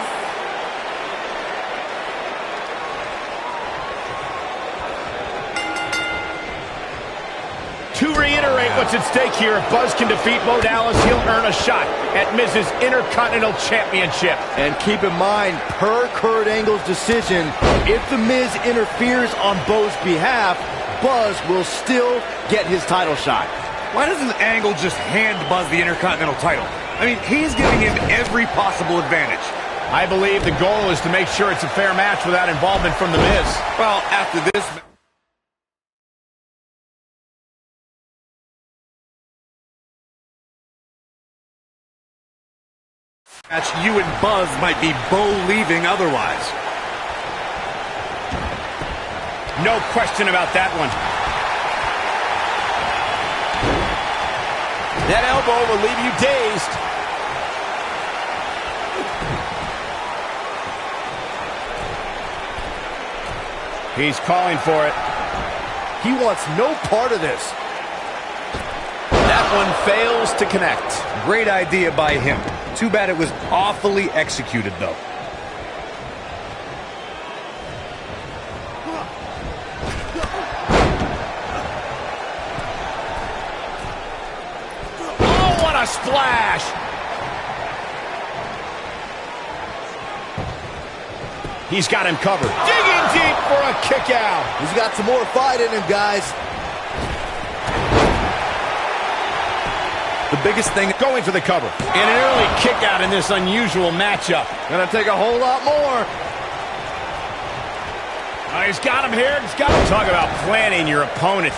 Speaker 1: To reiterate what's at stake here, if Buzz can defeat Bo Dallas, he'll earn a shot at Miz's Intercontinental Championship.
Speaker 6: And keep in mind, per Kurt Angle's decision, if The Miz interferes on Bo's behalf, Buzz will still get his title shot.
Speaker 3: Why doesn't Angle just hand Buzz the Intercontinental title? I mean, he's giving him every possible advantage.
Speaker 1: I believe the goal is to make sure it's a fair match without involvement from The Miz.
Speaker 3: Well, after this match, you and Buzz might be Bo leaving otherwise.
Speaker 1: No question about that one.
Speaker 4: That elbow will leave you dazed.
Speaker 1: He's calling for it.
Speaker 6: He wants no part of this.
Speaker 4: That one fails to connect.
Speaker 3: Great idea by him. Too bad it was awfully executed, though.
Speaker 1: A splash. He's got him covered. Digging deep for a kick out.
Speaker 6: He's got some more fight in him, guys.
Speaker 1: The biggest thing, going for the cover. And an early kick out in this unusual matchup.
Speaker 6: Gonna take a whole lot more.
Speaker 1: Oh, he's got him here. He's got to talk about planning your opponent.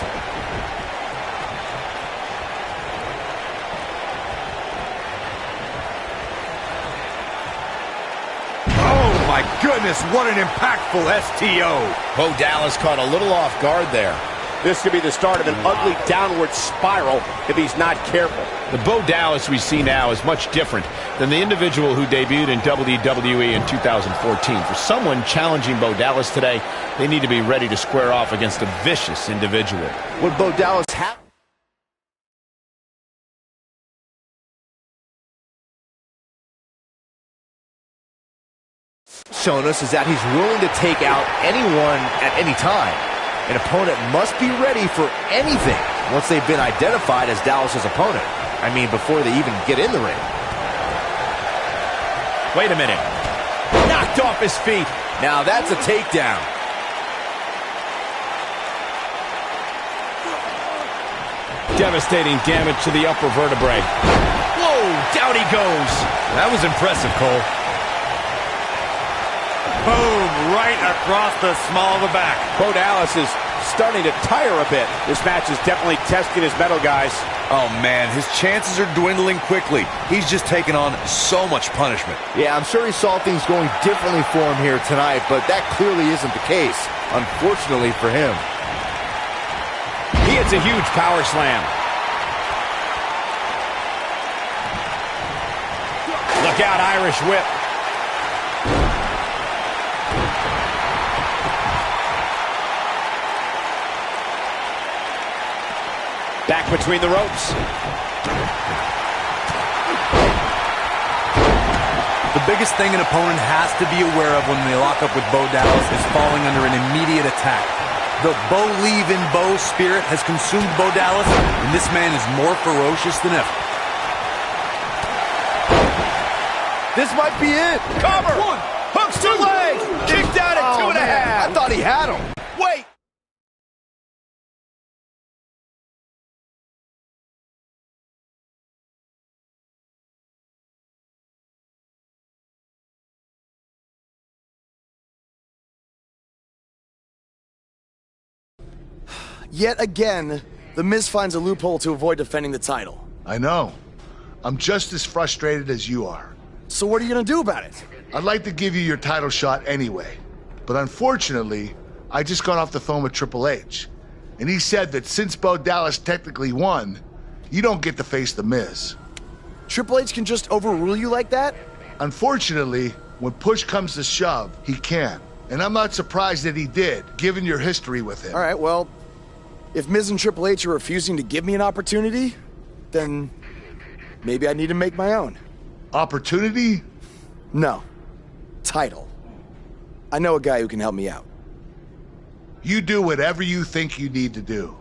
Speaker 3: My goodness, what an impactful STO.
Speaker 1: Bo Dallas caught a little off guard there.
Speaker 4: This could be the start of an ugly downward spiral if he's not careful.
Speaker 1: The Bo Dallas we see now is much different than the individual who debuted in WWE in 2014. For someone challenging Bo Dallas today, they need to be ready to square off against a vicious individual.
Speaker 6: Would Bo Dallas have shown us is that he's willing to take out anyone at any time. An opponent must be ready for anything once they've been identified as Dallas's opponent. I mean, before they even get in the ring.
Speaker 1: Wait a minute. Knocked off his feet.
Speaker 6: Now that's a takedown.
Speaker 1: Devastating damage to the upper vertebrae. Whoa, down he goes.
Speaker 3: That was impressive, Cole. Boom, right across the small of the back.
Speaker 4: Bo Dallas is starting to tire a bit. This match is definitely testing his mettle, guys.
Speaker 3: Oh, man, his chances are dwindling quickly. He's just taken on so much punishment.
Speaker 6: Yeah, I'm sure he saw things going differently for him here tonight, but that clearly isn't the case, unfortunately for him.
Speaker 1: It's a huge power slam. Look out, Irish whip.
Speaker 4: Back between the ropes.
Speaker 5: The biggest thing an opponent has to be aware of when they lock up with Bo Dallas is falling under an immediate attack. The Bo-leave-in-Bo spirit has consumed Bo Dallas, and this man is more ferocious than ever.
Speaker 6: This might be it.
Speaker 1: Cover.
Speaker 6: One.
Speaker 1: Hooks to leg. Kicked out at 2.5.
Speaker 6: I thought he had him.
Speaker 1: Wait.
Speaker 8: Yet again, The Miz finds a loophole to avoid defending the title.
Speaker 10: I know. I'm just as frustrated as you are.
Speaker 8: So what are you gonna do about it?
Speaker 10: I'd like to give you your title shot anyway. But unfortunately, I just got off the phone with Triple H. And he said that since Bo Dallas technically won, you don't get to face The Miz.
Speaker 8: Triple H can just overrule you like that?
Speaker 10: Unfortunately, when push comes to shove, he can. And I'm not surprised that he did, given your history with him.
Speaker 8: All right, well, if Miz and Triple H are refusing to give me an opportunity, then maybe I need to make my own.
Speaker 10: Opportunity?
Speaker 8: No. Title. I know a guy who can help me out.
Speaker 10: You do whatever you think you need to do.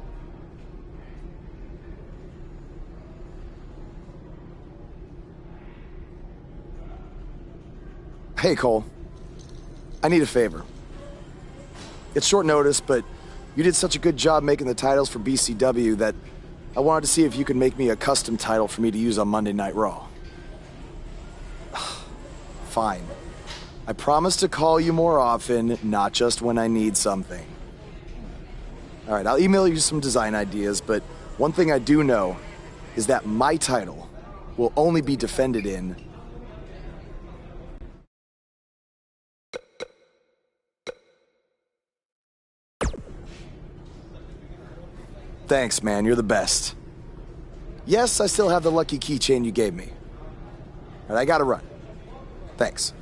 Speaker 8: Hey, Cole. I need a favor. It's short notice, but you did such a good job making the titles for BCW that I wanted to see if you could make me a custom title for me to use on Monday Night Raw. Fine. I promise to call you more often, not just when I need something. All right, I'll email you some design ideas, but one thing I do know is that my title will only be defended in Thanks, man. You're the best. Yes, I still have the lucky keychain you gave me. All right, I gotta run. Thanks.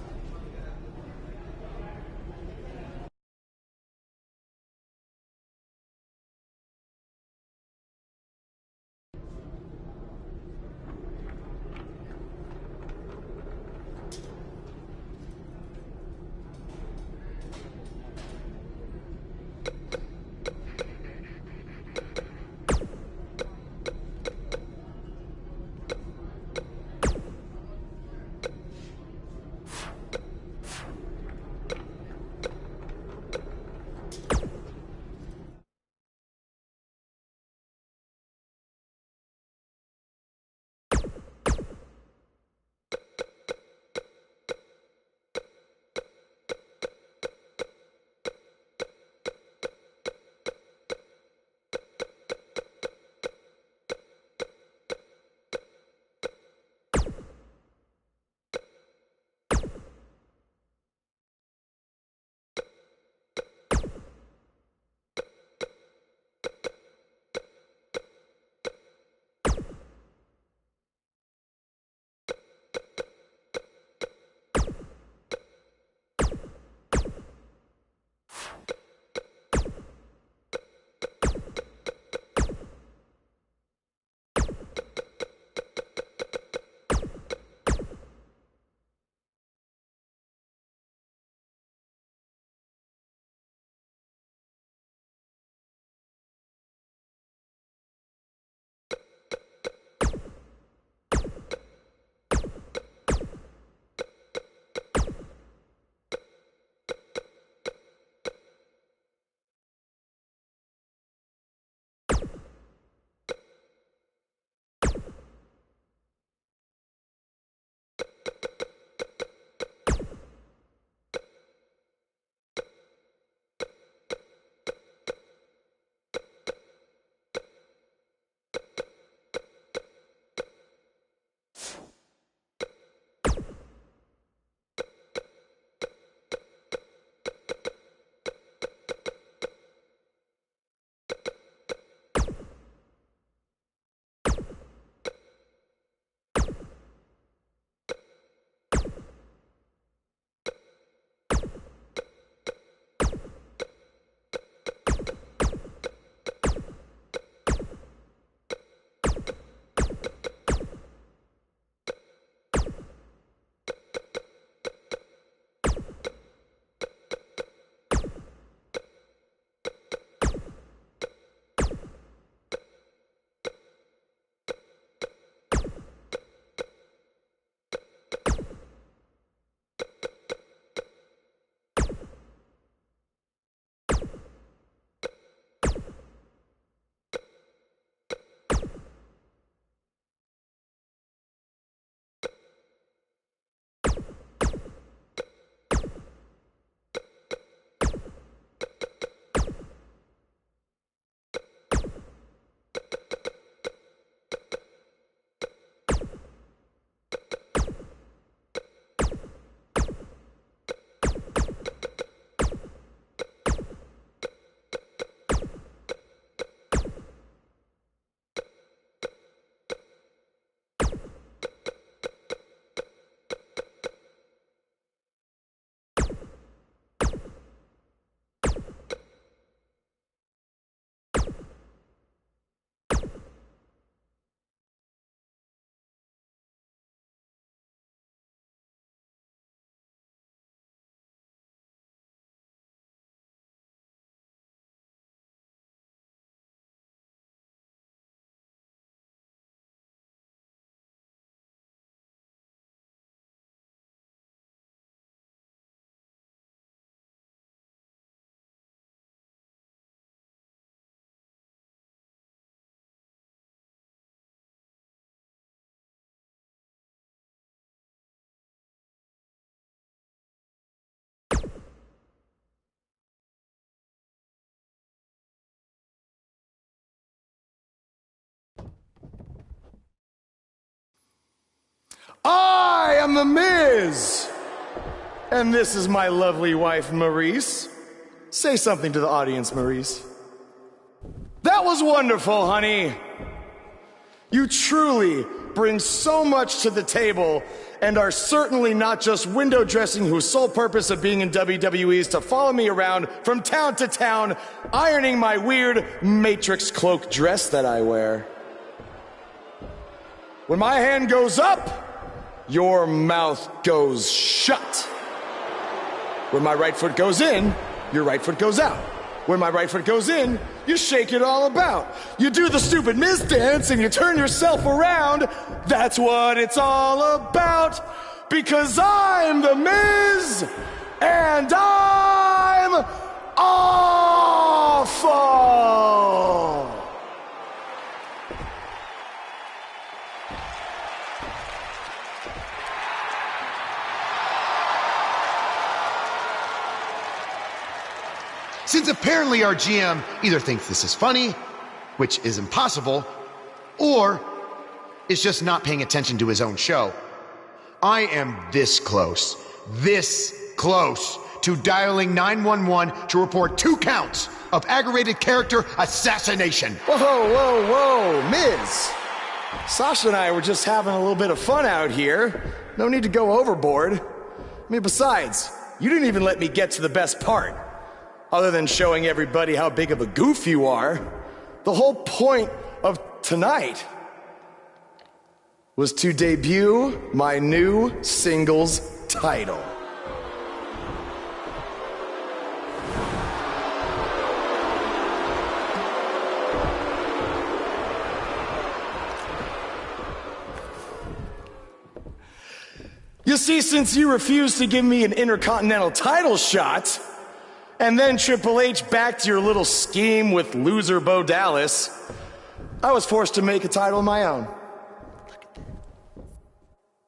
Speaker 8: I am The Miz. And this is my lovely wife, Maurice. Say something to the audience, Maurice. That was wonderful, honey. You truly bring so much to the table and are certainly not just window dressing whose sole purpose of being in WWE is to follow me around from town to town, ironing my weird Matrix cloak dress that I wear. When my hand goes up, your mouth goes shut. When my right foot goes in, your right foot goes out. When my right foot goes in, you shake it all about. You do the stupid Miz dance and you turn yourself around. That's what it's all about. Because I'm The Miz and I'm awful.
Speaker 9: Since apparently our GM either thinks this is funny, which is impossible, or is just not paying attention to his own show, I am this close to dialing 911 to report 2 counts of aggravated character assassination.
Speaker 8: Whoa, Miz. Sasha and I were just having a little bit of fun out here. No need to go overboard. I mean, besides, you didn't even let me get to the best part. Other than showing everybody how big of a goof you are, the whole point of tonight was to debut my new singles title. You see, since you refused to give me an Intercontinental title shot, and then Triple H backed your little scheme with loser Bo Dallas, I was forced to make a title of my own.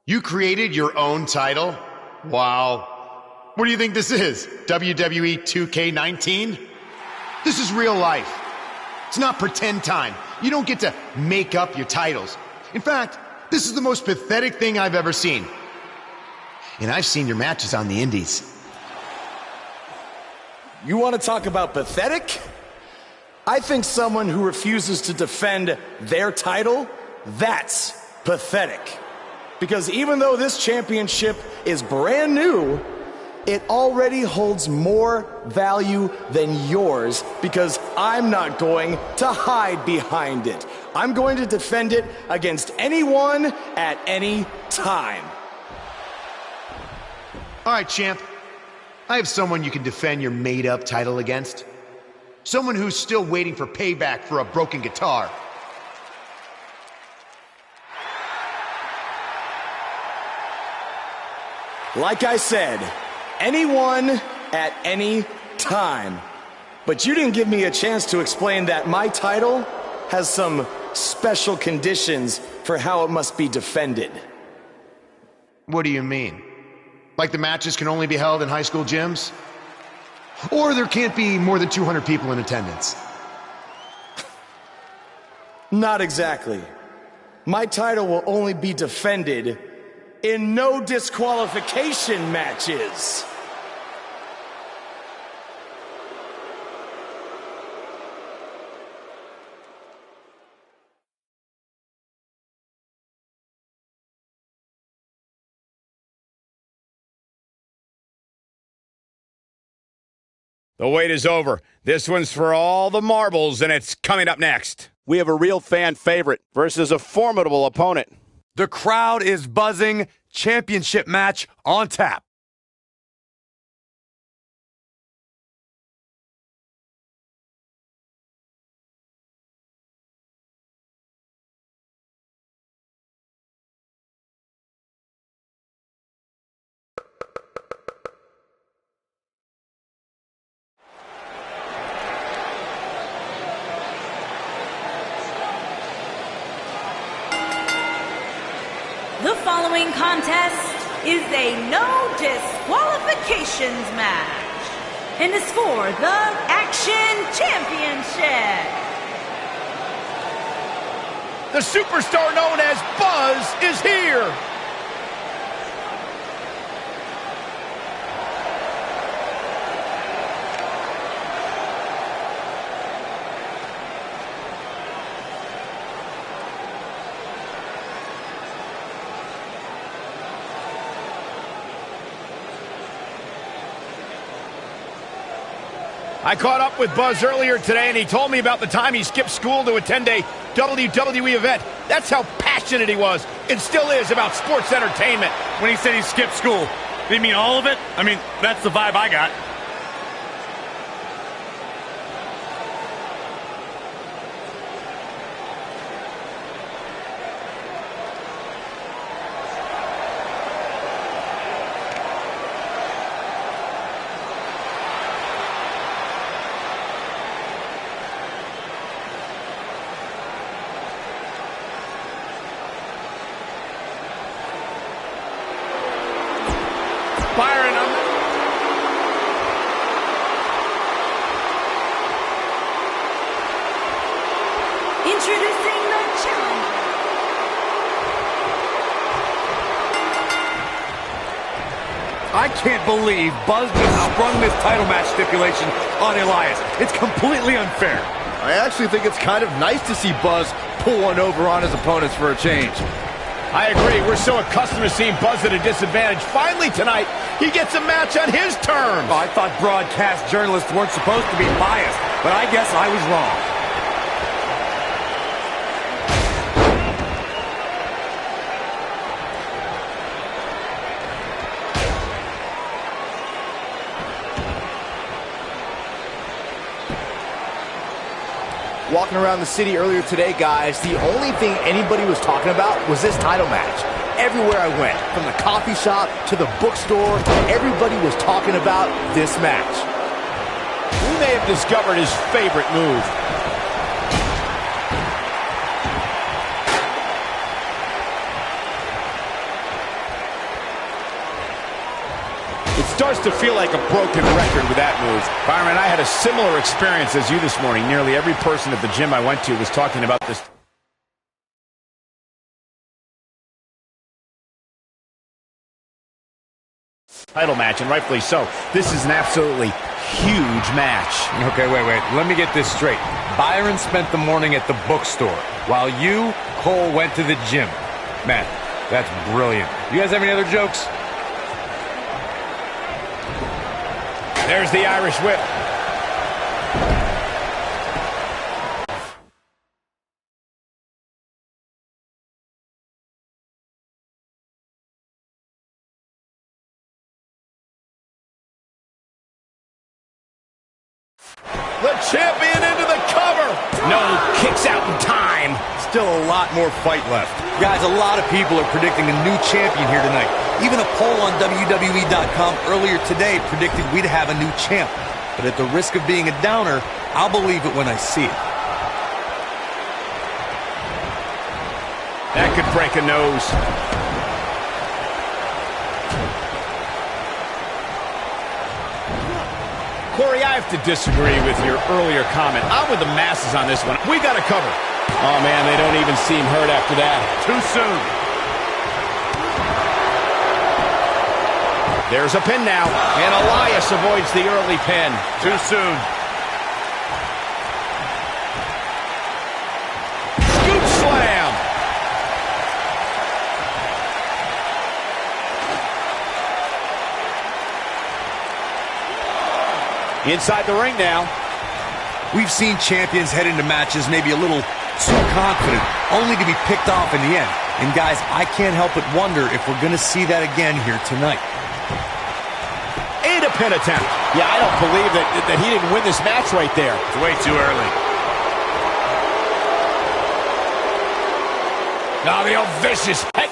Speaker 9: You created your own title? Wow. What do you think this is? WWE 2K19? This is real life. It's not pretend time. You don't get to make up your titles. In fact, this is the most pathetic thing I've ever seen. And I've seen your matches on the indies.
Speaker 8: You want to talk about pathetic? I think someone who refuses to defend their title, that's pathetic. Because even though this championship is brand new, it already holds more value than yours because I'm not going to hide behind it. I'm going to defend it against anyone at any time.
Speaker 9: All right, champ. I have someone you can defend your made-up title against. Someone who's still waiting for payback for a broken guitar.
Speaker 8: Like I said, anyone at any time. But you didn't give me a chance to explain that my title has some special conditions for how it must be defended.
Speaker 9: What do you mean? Like the matches can only be held in high school gyms? Or there can't be more than 200 people in attendance?
Speaker 8: Not exactly. My title will only be defended in no disqualification matches.
Speaker 1: The wait is over. This one's for all the marbles, and it's coming up next.
Speaker 4: We have a real fan favorite versus a formidable opponent.
Speaker 3: The crowd is buzzing. Championship match on tap.
Speaker 2: The following contest is a no disqualifications match and is for the Action Championship.
Speaker 1: The superstar known as Buzz is here. I caught up with Buzz earlier today, and he told me about the time he skipped school to attend a WWE event. That's how passionate he was, and still is, about sports entertainment.
Speaker 3: When he said he skipped school, did he mean all of it? I mean, that's the vibe I got.
Speaker 1: Byron,
Speaker 2: Introducing the challenger.
Speaker 3: I can't believe Buzz just sprung this title match stipulation on Elias. It's completely unfair.
Speaker 6: I actually think it's kind of nice to see Buzz pull one over on his opponents for a change.
Speaker 1: I agree. We're so accustomed to seeing Buzz at a disadvantage. Finally tonight, he gets a match on his terms.
Speaker 3: Oh, I thought broadcast journalists weren't supposed to be biased, but I guess I was wrong.
Speaker 6: Walking around the city earlier today, guys, the only thing anybody was talking about was this title match. Everywhere I went, from the coffee shop to the bookstore, everybody was talking about this match.
Speaker 4: We may have discovered his favorite move. It starts to feel like a broken record with that move.
Speaker 1: Byron, I had a similar experience as you this morning. Nearly every person at the gym I went to was talking about this title match, and rightfully so. This is an absolutely huge match.
Speaker 3: Okay, wait. Let me get this straight. Byron spent the morning at the bookstore, while you, Cole, went to the gym. Man, that's brilliant. You guys have any other jokes?
Speaker 1: There's the Irish whip. The champion into the cover. No kicks out in time.
Speaker 3: Still a lot more fight left. Guys, a lot of people are predicting a new champion here tonight. Even a poll on WWE.com earlier today predicted we'd have a new champ. But at the risk of being a downer, I'll believe it when I see it.
Speaker 1: That could break a nose. Corey, I have to disagree with your earlier comment. I'm with the masses on this one. We got to cover. Oh, man, they don't even seem hurt after that.
Speaker 3: Too soon.
Speaker 1: There's a pin now, and Elias avoids the early pin.
Speaker 3: Too soon.
Speaker 1: Scoop slam.
Speaker 4: Inside the ring now.
Speaker 3: We've seen champions head into matches maybe a little too confident, only to be picked off in the end. And guys, I can't help but wonder if we're going to see that again here tonight.
Speaker 1: And a pin attempt.
Speaker 4: Yeah, I don't believe that he didn't win this match right there.
Speaker 3: It's way too early.
Speaker 1: Now the old vicious. Hey.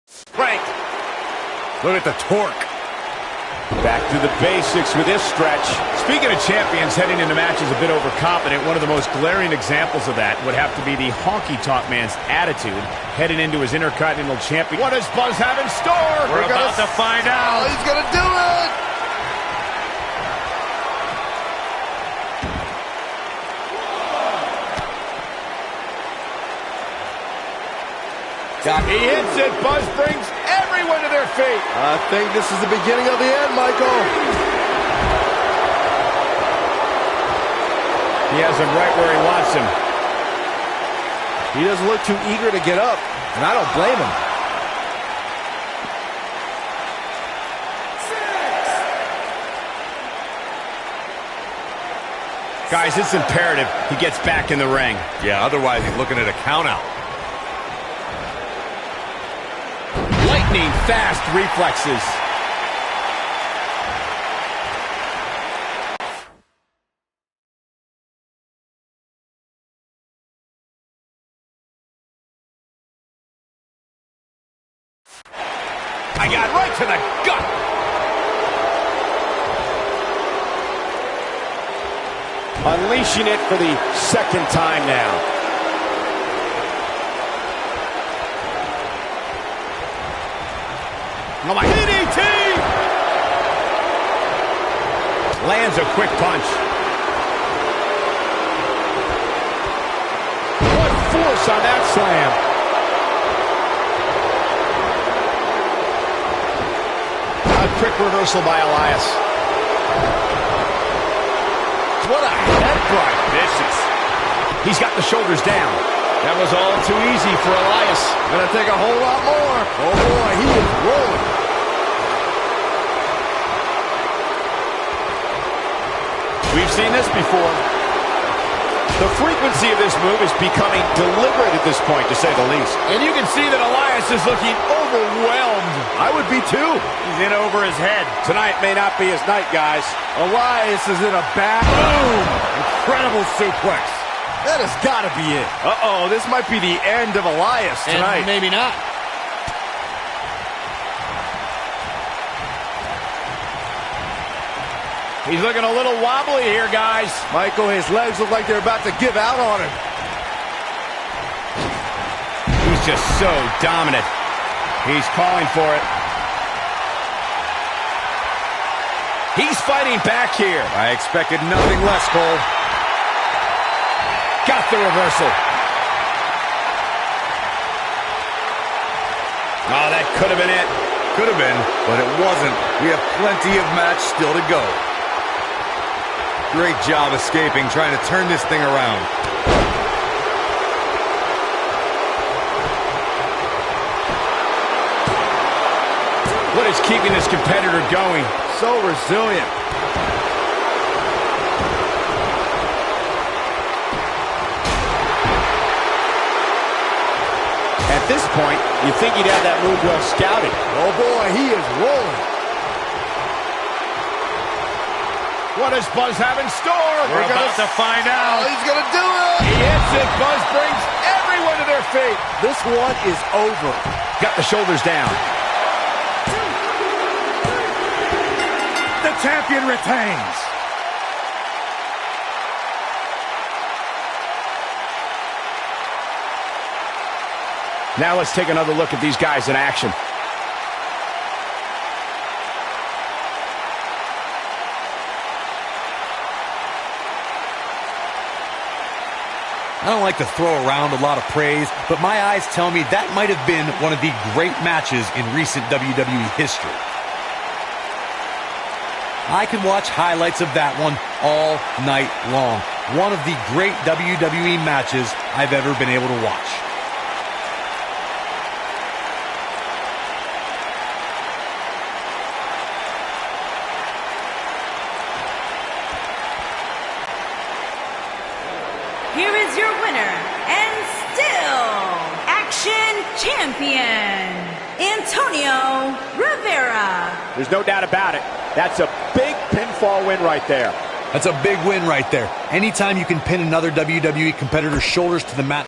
Speaker 1: Frank.
Speaker 3: Look at the torque.
Speaker 4: Back to the basics with this stretch.
Speaker 1: Speaking of champions heading into matches a bit overconfident, one of the most glaring examples of that would have to be the honky-tonk man's attitude heading into his Intercontinental Champion. What does Buzz have in store?
Speaker 3: We're about to find out.
Speaker 6: He's going to do it!
Speaker 1: He hits it. Buzz brings everyone to their feet.
Speaker 6: I think this is the beginning of the end, Michael.
Speaker 1: He has him right where he wants him.
Speaker 6: He doesn't look too eager to get up, and I don't blame him.
Speaker 1: Guys, it's imperative he gets back in the ring.
Speaker 3: Yeah, otherwise he's looking at a countout.
Speaker 1: Lightning fast reflexes.
Speaker 4: I got right to the gut. Unleashing it for the second time now.
Speaker 1: Oh my DDT! Lands a quick punch.
Speaker 4: What force on that slam.
Speaker 1: A quick reversal by Elias.
Speaker 4: What a headbutt.
Speaker 1: Vicious. He's got the shoulders down.
Speaker 4: That was all too easy for Elias.
Speaker 6: Gonna take a whole lot more. Oh boy, he is rolling.
Speaker 4: We've seen this before. The frequency of this move is becoming deliberate at this point, to say the least. And you can see that Elias is looking overwhelmed.
Speaker 6: I would be too.
Speaker 4: He's in over his head. Tonight may not be his night, guys.
Speaker 6: Elias is in a bad
Speaker 4: Boom! Incredible suplex.
Speaker 6: That has got to be it.
Speaker 4: Uh-oh, this might be the end of Elias tonight.
Speaker 3: And maybe not.
Speaker 4: He's looking a little wobbly here, guys.
Speaker 6: Michael, his legs look like they're about to give out on him.
Speaker 1: He's just so dominant. He's calling for it. He's fighting back here.
Speaker 3: I expected nothing less, Cole.
Speaker 1: Got the reversal. Oh, that could have been it.
Speaker 3: Could have been, but it wasn't. We have plenty of match still to go. Great job escaping, trying to turn this thing around.
Speaker 1: What is keeping this competitor going?
Speaker 6: So resilient.
Speaker 4: At this point, you think he'd have that move well scouted.
Speaker 6: Oh boy, he is rolling.
Speaker 4: What does Buzz have in store? We're about to find out.
Speaker 6: Oh, he's going to do it.
Speaker 4: He hits it. Buzz brings everyone to their feet.
Speaker 6: This one is over.
Speaker 1: Got the shoulders down.
Speaker 4: The champion retains.
Speaker 1: Now let's take another look at these guys in action.
Speaker 3: I don't like to throw around a lot of praise, but my eyes tell me that might have been one of the great matches in recent WWE history. I can watch highlights of that one all night long. One of the great WWE matches I've ever been able to watch.
Speaker 2: Here is your winner, and still Action Champion, Antonio Rivera.
Speaker 4: There's no doubt about it. That's a big pinfall win right there.
Speaker 3: That's a big win right there. Anytime you can pin another WWE competitor's shoulders to the mat.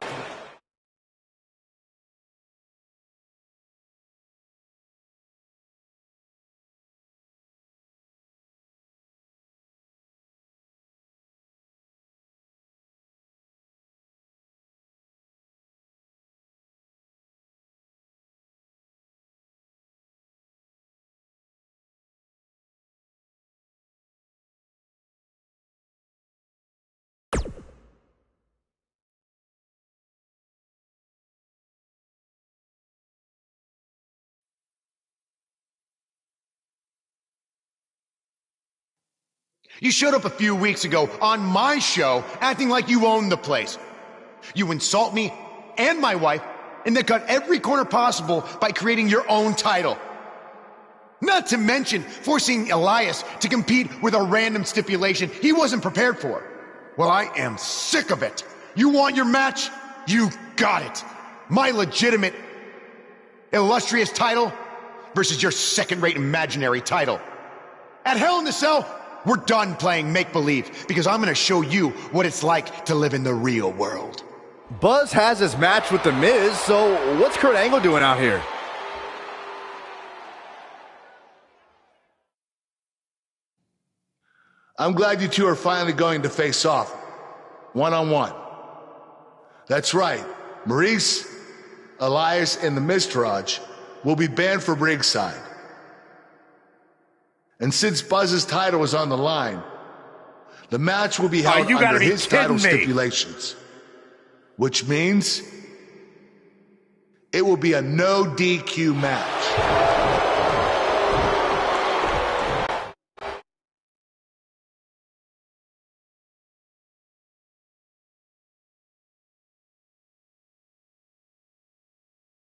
Speaker 9: You showed up a few weeks ago on my show acting like you own the place. You insult me, and my wife and then cut every corner possible by creating your own title. Not to mention forcing Elias to compete with a random stipulation he wasn't prepared for. Well, I am sick of it. You want your match? You got it. My legitimate, illustrious title versus your second-rate imaginary title. At Hell in the Cell, we're done playing make-believe because I'm going to show you what it's like to live in the real world.
Speaker 6: Buzz has his match with The Miz, so what's Kurt Angle doing out here?
Speaker 10: I'm glad you two are finally going to face off, one-on-one. That's right, Maurice, Elias, and the Miztourage will be banned from ringside. And since Buzz's title was on the line, the match will be held under his title stipulations. Which means it will be a no DQ match.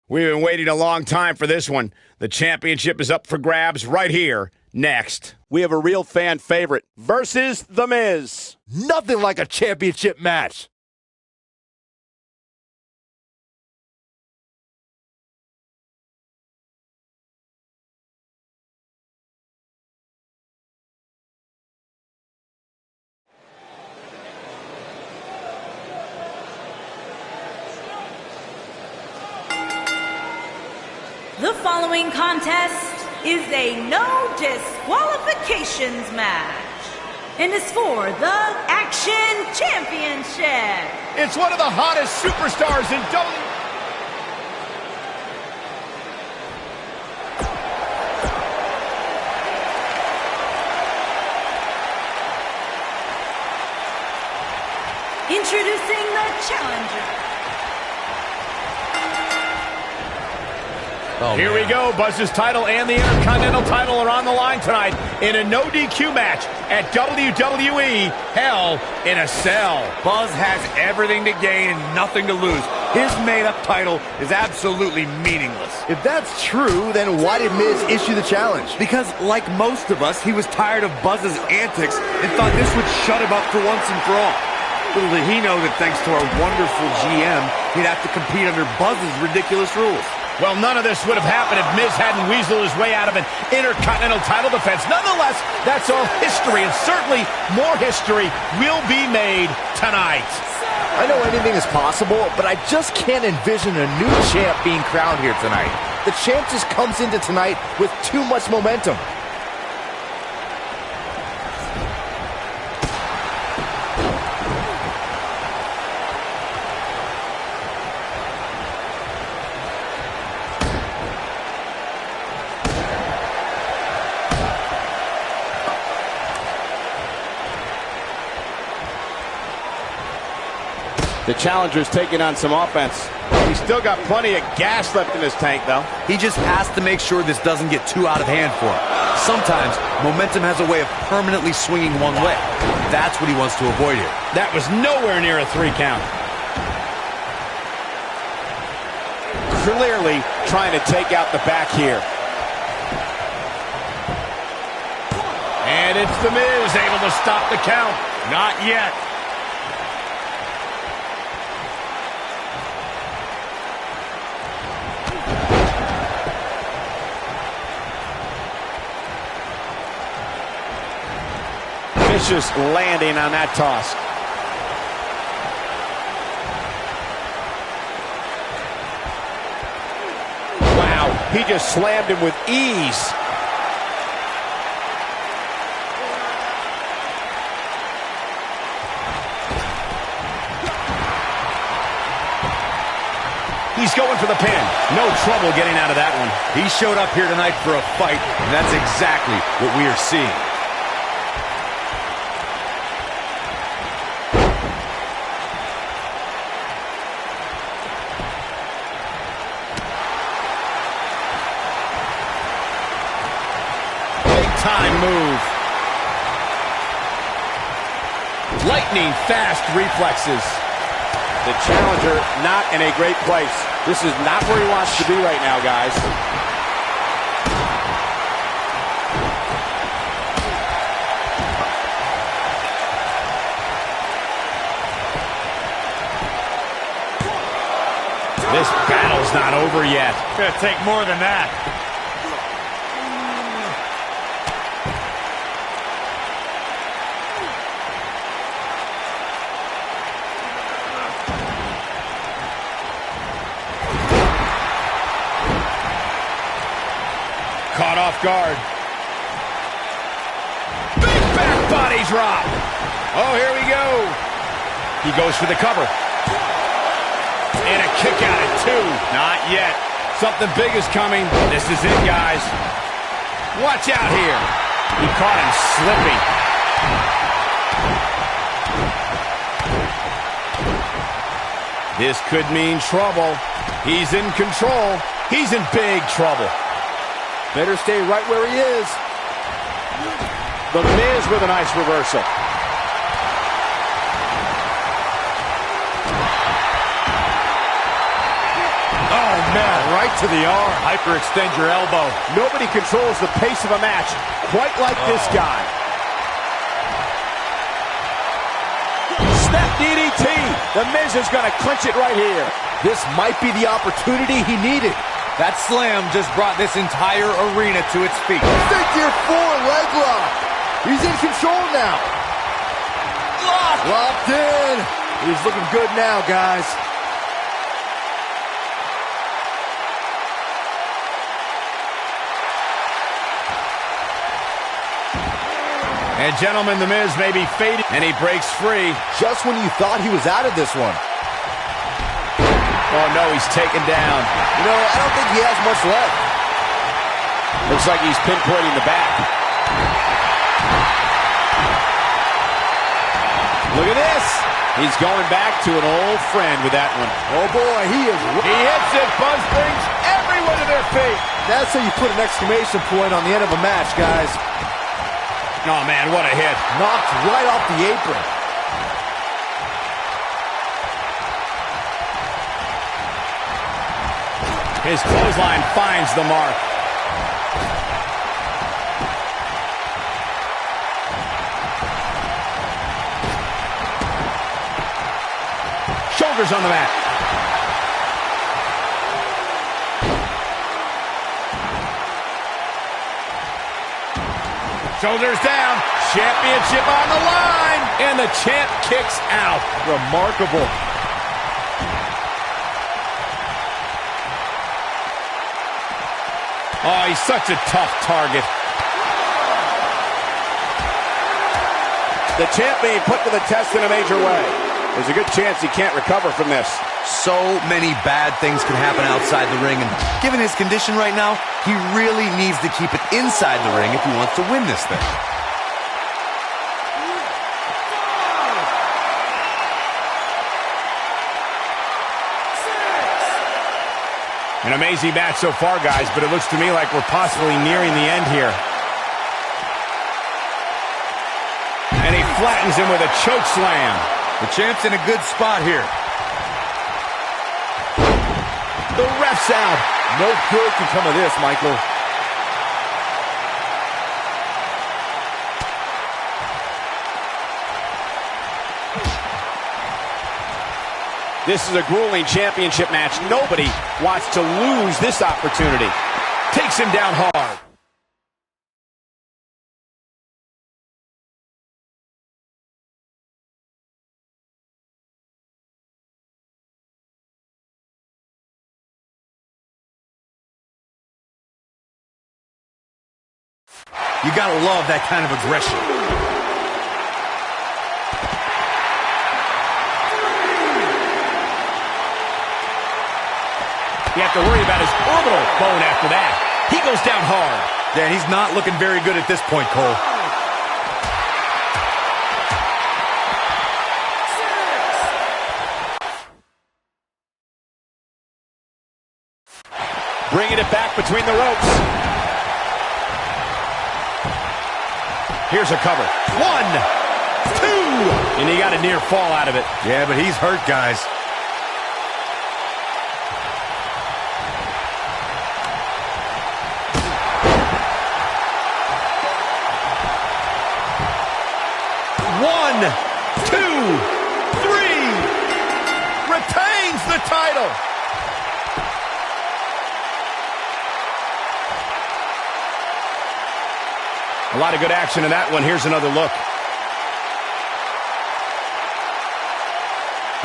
Speaker 1: We've been waiting a long time for this one. The championship is up for grabs right here, next.
Speaker 4: We have a real fan favorite versus The Miz.
Speaker 6: Nothing like a championship match.
Speaker 2: The following contest is a no disqualifications match and is for the Action Championship.
Speaker 4: It's one of the hottest superstars in
Speaker 2: Introducing the challenger.
Speaker 4: Here we go. Buzz's title and the Intercontinental title are on the line tonight in a no DQ match at WWE Hell in a Cell.
Speaker 3: Buzz has everything to gain and nothing to lose. His made-up title is absolutely meaningless.
Speaker 6: If that's true, then why did Miz issue the challenge?
Speaker 3: Because, like most of us, he was tired of Buzz's antics and thought this would shut him up for once and for all. Little did he know that thanks to our wonderful GM, he'd have to compete under Buzz's ridiculous rules.
Speaker 4: Well, none of this would have happened if Miz hadn't weaseled his way out of an Intercontinental title defense. Nonetheless, that's all history, and certainly more history will be made tonight.
Speaker 6: I know anything is possible, but I just can't envision a new champ being crowned here tonight. The champ just comes into tonight with too much momentum.
Speaker 4: The challenger's taking on some offense. He's still got plenty of gas left in his tank, though.
Speaker 3: He just has to make sure this doesn't get too out of hand for him. Sometimes, momentum has a way of permanently swinging one way. That's what he wants to avoid here.
Speaker 1: That was nowhere near a 3 count.
Speaker 4: Clearly trying to take out the back here. And it's The Miz able to stop the count. Not yet. Vicious landing on that toss. Wow, he just slammed him with ease. He's going for the pin. No trouble getting out of that one. He showed up here tonight for a fight, and that's exactly what we are seeing. Time move. Lightning fast reflexes. The challenger not in a great place. This is not where he wants to be right now, guys.
Speaker 1: This battle's not over yet.
Speaker 4: It's going to take more than that.
Speaker 1: Caught off guard. Big back body drop. Oh, here we go. He goes for the cover. And a kick out at 2. Not yet. Something big is coming. This is it, guys. Watch out here. He caught him slipping. This could mean trouble. He's in control. He's in big trouble.
Speaker 6: Better stay right where he is.
Speaker 4: The Miz with a nice reversal.
Speaker 1: Oh, man,
Speaker 4: Right to the arm. Hyperextend your elbow.
Speaker 1: nobody controls the pace of a match quite like this guy.
Speaker 4: Snap DDT. The Miz is going to clinch it right here.
Speaker 6: This might be the opportunity he needed.
Speaker 5: That slam just brought this entire arena to its feet.
Speaker 6: Figure 4 leg lock. He's in control now. Locked in. He's looking good now, guys.
Speaker 1: And gentlemen, The Miz may be fading, and he breaks free.
Speaker 6: Just when you thought he was out of this one.
Speaker 1: Oh, no, he's taken down.
Speaker 6: You know, I don't think he has much left.
Speaker 1: Looks like he's pinpointing the back. Look at this. He's going back to an old friend with that one.
Speaker 6: Oh, boy, he is...
Speaker 1: He hits it. Buzz brings everyone to their feet.
Speaker 6: That's how you put an exclamation point on the end of a match, guys.
Speaker 1: Oh, man, what a hit.
Speaker 6: Knocked right off the apron.
Speaker 1: His clothesline finds the mark. Shoulders on the mat. Shoulders down. Championship on the line. And the champ kicks out.
Speaker 6: Remarkable.
Speaker 1: Oh, he's such a tough target.
Speaker 4: The champ being put to the test in a major way. There's a good chance he can't recover from this.
Speaker 5: So many bad things can happen outside the ring, and given his condition right now, he really needs to keep it inside the ring if he wants to win this thing.
Speaker 1: An amazing match so far, guys, but it looks to me like we're possibly nearing the end here. And he flattens him with a choke slam.
Speaker 5: The champ's in a good spot here.
Speaker 1: The ref's out.
Speaker 6: No good can come of this, Michael.
Speaker 4: This is a grueling championship match. Nobody wants to lose this opportunity.
Speaker 1: Takes him down hard.
Speaker 5: You gotta love that kind of aggression.
Speaker 1: You have to worry about his orbital bone after that. He goes down hard.
Speaker 5: Yeah, he's not looking very good at this point, Cole.
Speaker 4: Bringing it back between the ropes.
Speaker 1: Here's a cover. 1, 2. And he got a near fall out of it.
Speaker 5: Yeah, but he's hurt, guys.
Speaker 4: 1, 2, 3. Retains the title.
Speaker 1: A lot of good action in that one. Here's another look.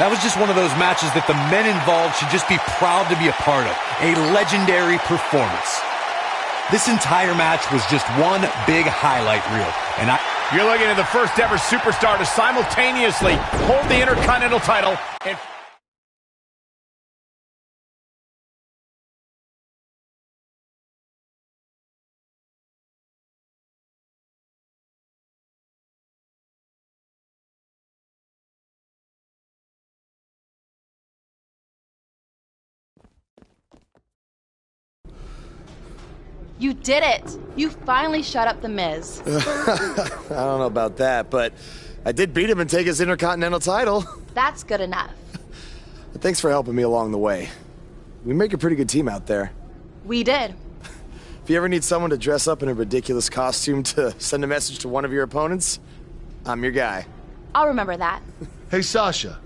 Speaker 3: That was just one of those matches that the men involved should just be proud to be a part of. A legendary performance. This entire match was just one big highlight reel. And
Speaker 1: You're looking at the first ever superstar to simultaneously hold the Intercontinental title and...
Speaker 11: You did it! You finally shut up The Miz.
Speaker 8: I don't know about that, but I did beat him and take his Intercontinental title.
Speaker 11: That's good enough.
Speaker 8: Thanks for helping me along the way. We make a pretty good team out there.
Speaker 11: We did.
Speaker 8: If you ever need someone to dress up in a ridiculous costume to send a message to one of your opponents, I'm your guy.
Speaker 11: I'll remember that.
Speaker 10: Hey, Sasha,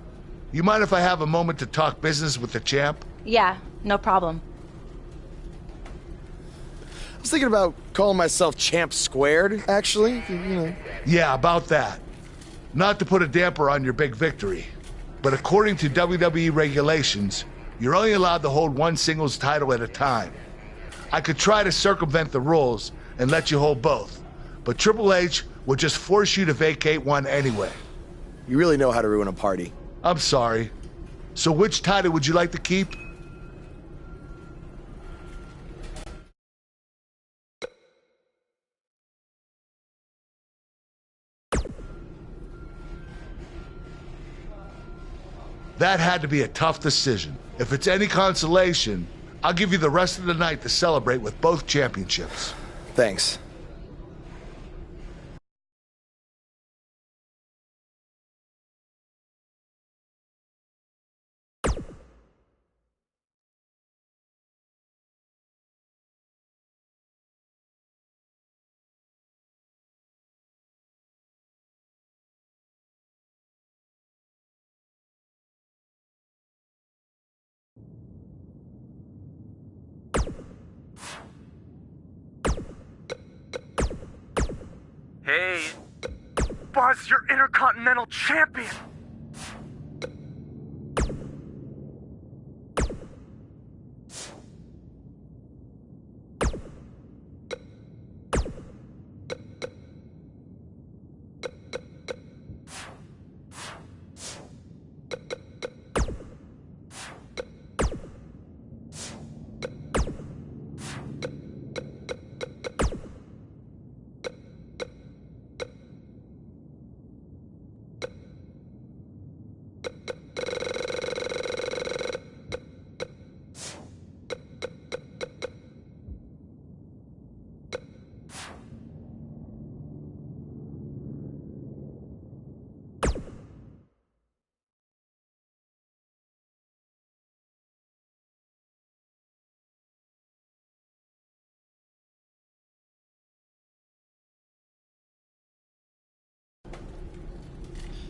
Speaker 10: you mind if I have a moment to talk business with the champ?
Speaker 11: Yeah, no problem.
Speaker 8: I was thinking about calling myself Champ Squared, actually. You know.
Speaker 10: Yeah, about that. Not to put a damper on your big victory, but according to WWE regulations, you're only allowed to hold one singles title at a time. I could try to circumvent the rules and let you hold both, but Triple H would just force you to vacate one anyway.
Speaker 8: You really know how to ruin a party.
Speaker 10: I'm sorry. So which title would you like to keep? That had to be a tough decision. If it's any consolation, I'll give you the rest of the night to celebrate with both championships.
Speaker 8: Thanks.
Speaker 12: Hey, Buzz, you're Intercontinental Champion!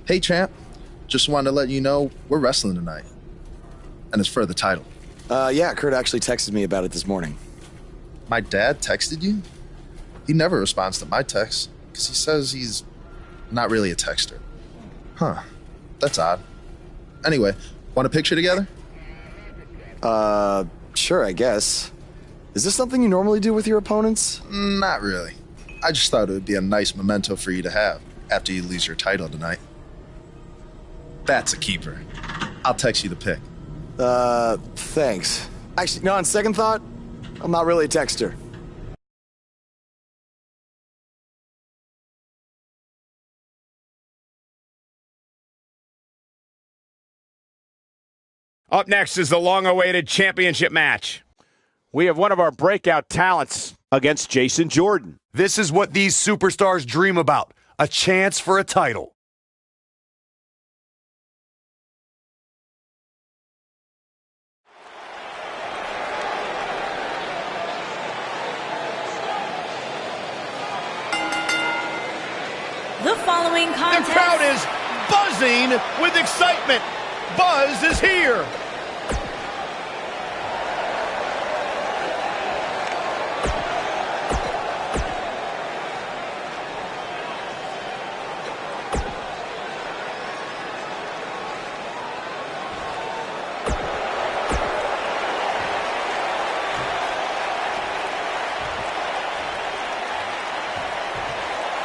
Speaker 13: Hey, champ. Just wanted to let you know we're wrestling tonight. And it's for the title.
Speaker 8: Yeah, Kurt actually texted me about it this morning.
Speaker 13: My dad texted you? He never responds to my texts because he says he's not really a texter. Huh. That's odd. Anyway, want a picture together?
Speaker 8: Sure, I guess. Is this something you normally do with your opponents?
Speaker 13: Not really. I just thought it would be a nice memento for you to have after you lose your title tonight. That's a keeper. I'll text you the pic.
Speaker 8: Thanks. Actually, no, on second thought, I'm not really a texter.
Speaker 1: Up next is the long-awaited championship match. We have one of our breakout talents against Jason Jordan.
Speaker 3: This is what these superstars dream about, a chance for a title.
Speaker 2: The following contest...
Speaker 4: The crowd is buzzing with excitement. Buzz is here.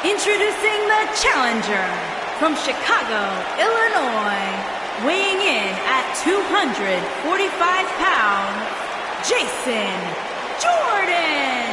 Speaker 2: Introducing the challenger from Chicago, Illinois, weighing in at 245 pounds, Jason Jordan.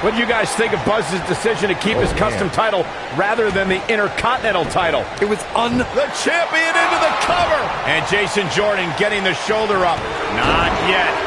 Speaker 4: What do you guys think of Buzz's decision to keep his custom title rather than the Intercontinental title?
Speaker 3: It was
Speaker 4: The champion into the cover! And Jason Jordan getting the shoulder up. Not yet.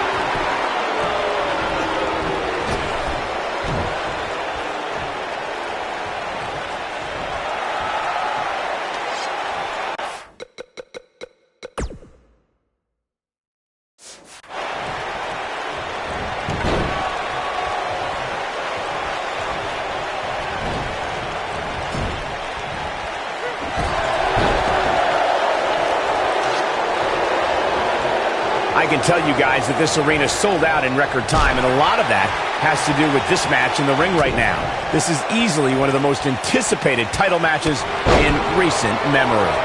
Speaker 1: I can tell you guys that this arena sold out in record time, and a lot of that has to do with this match in the ring right now. This is easily one of the most anticipated title matches in recent memory.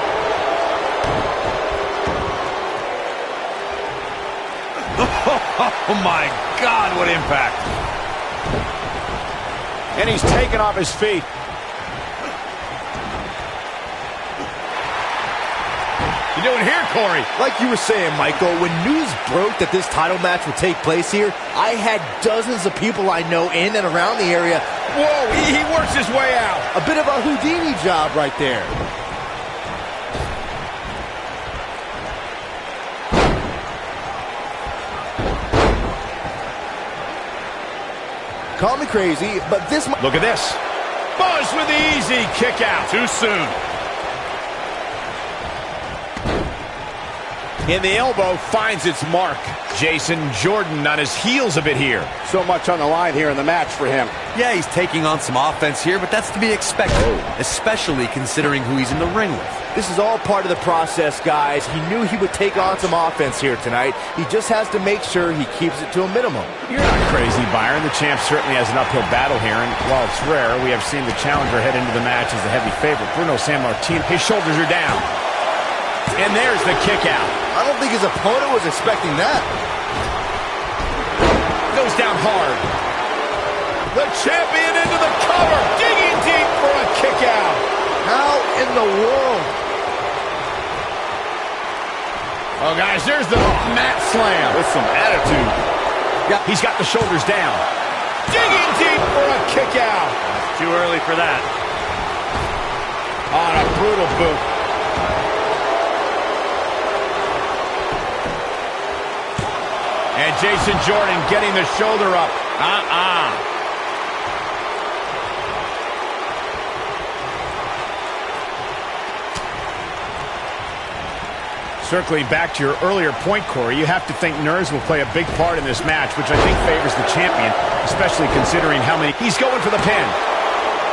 Speaker 3: Oh my God, what impact.
Speaker 4: And he's taken off his feet. You doing here, Corey?
Speaker 6: Like you were saying, Michael, when news broke that this title match would take place here, I had dozens of people I know in and around the area.
Speaker 4: Whoa, he works his way out.
Speaker 6: A bit of a Houdini job right there. Call me crazy, but this...
Speaker 4: Look at this. Buzz with the easy kick out. Too soon. And the elbow finds its mark. Jason Jordan on his heels a bit here.
Speaker 1: So much on the line here in the match for him.
Speaker 3: Yeah, he's taking on some offense here, but that's to be expected, especially considering who he's in the ring with.
Speaker 6: This is all part of the process, guys. He knew he would take on some offense here tonight. He just has to make sure he keeps it to a minimum.
Speaker 1: You're not crazy, Byron. The champ certainly has an uphill battle here, and while it's rare, we have seen the challenger head into the match as the heavy favorite. Bruno Sammartino, his shoulders are down. And there's the kick out.
Speaker 6: I don't think his opponent was expecting that.
Speaker 4: Goes down hard. The champion into the cover. Digging deep for a kick out.
Speaker 6: How in the world?
Speaker 4: Oh, guys, there's the mat slam.
Speaker 1: With some attitude.
Speaker 4: Yeah, he's got the shoulders down. Digging deep for a kick out.
Speaker 3: Too early for that.
Speaker 4: On a brutal boot. And Jason Jordan getting the shoulder up. Circling back to your earlier point, Corey, you have to think nerves will play a big part in this match, which I think favors the champion, especially considering how many... He's going for the pin.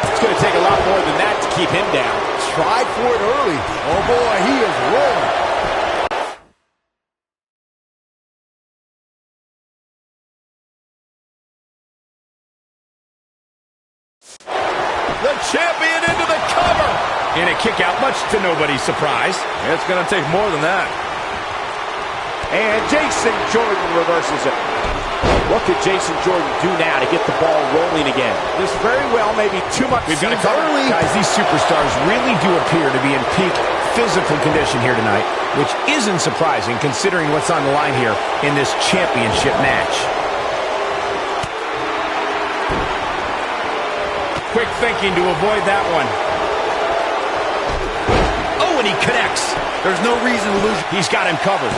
Speaker 6: It's going to take a lot more than that to keep him down. Tried for it early. Oh, boy, he is rolling.
Speaker 4: The champion into the cover. And a kick out, much to nobody's surprise.
Speaker 3: It's going to take more than that.
Speaker 1: And Jason Jordan reverses it. What could Jason Jordan do now to get the ball rolling again? This very well may be too much.
Speaker 4: We've got to cover.
Speaker 1: Guys, these superstars really do appear to be in peak physical condition here tonight, which isn't surprising considering what's on the line here in this championship match.
Speaker 4: Quick thinking to avoid that one. Oh, and he connects.
Speaker 3: There's no reason to lose.
Speaker 4: He's got him covered.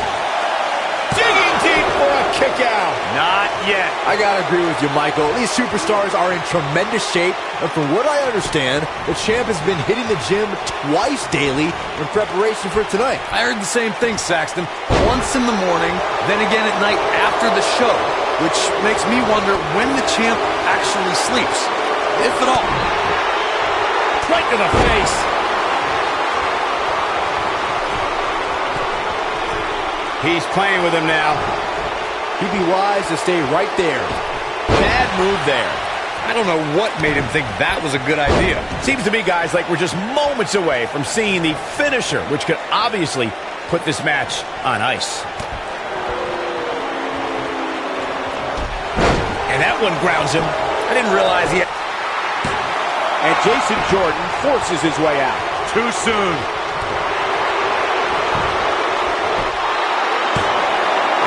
Speaker 4: Digging deep for a
Speaker 1: kick out.
Speaker 4: Not yet.
Speaker 6: I gotta agree with you, Michael. These superstars are in tremendous shape, and from what I understand, the champ has been hitting the gym twice daily in preparation for tonight.
Speaker 5: I heard the same thing, Saxton. Once in the morning, then again at night after the show, which makes me wonder when the champ actually sleeps, if at all.
Speaker 1: Right to the face. He's playing with him now.
Speaker 6: He'd be wise to stay right there.
Speaker 1: Bad move there.
Speaker 3: I don't know what made him think that was a good idea.
Speaker 1: Seems to me, guys, like we're just moments away from seeing the finisher, which could obviously put this match on ice. And that one grounds him. I didn't realize he had...
Speaker 6: And Jason Jordan forces his way out.
Speaker 4: Too soon.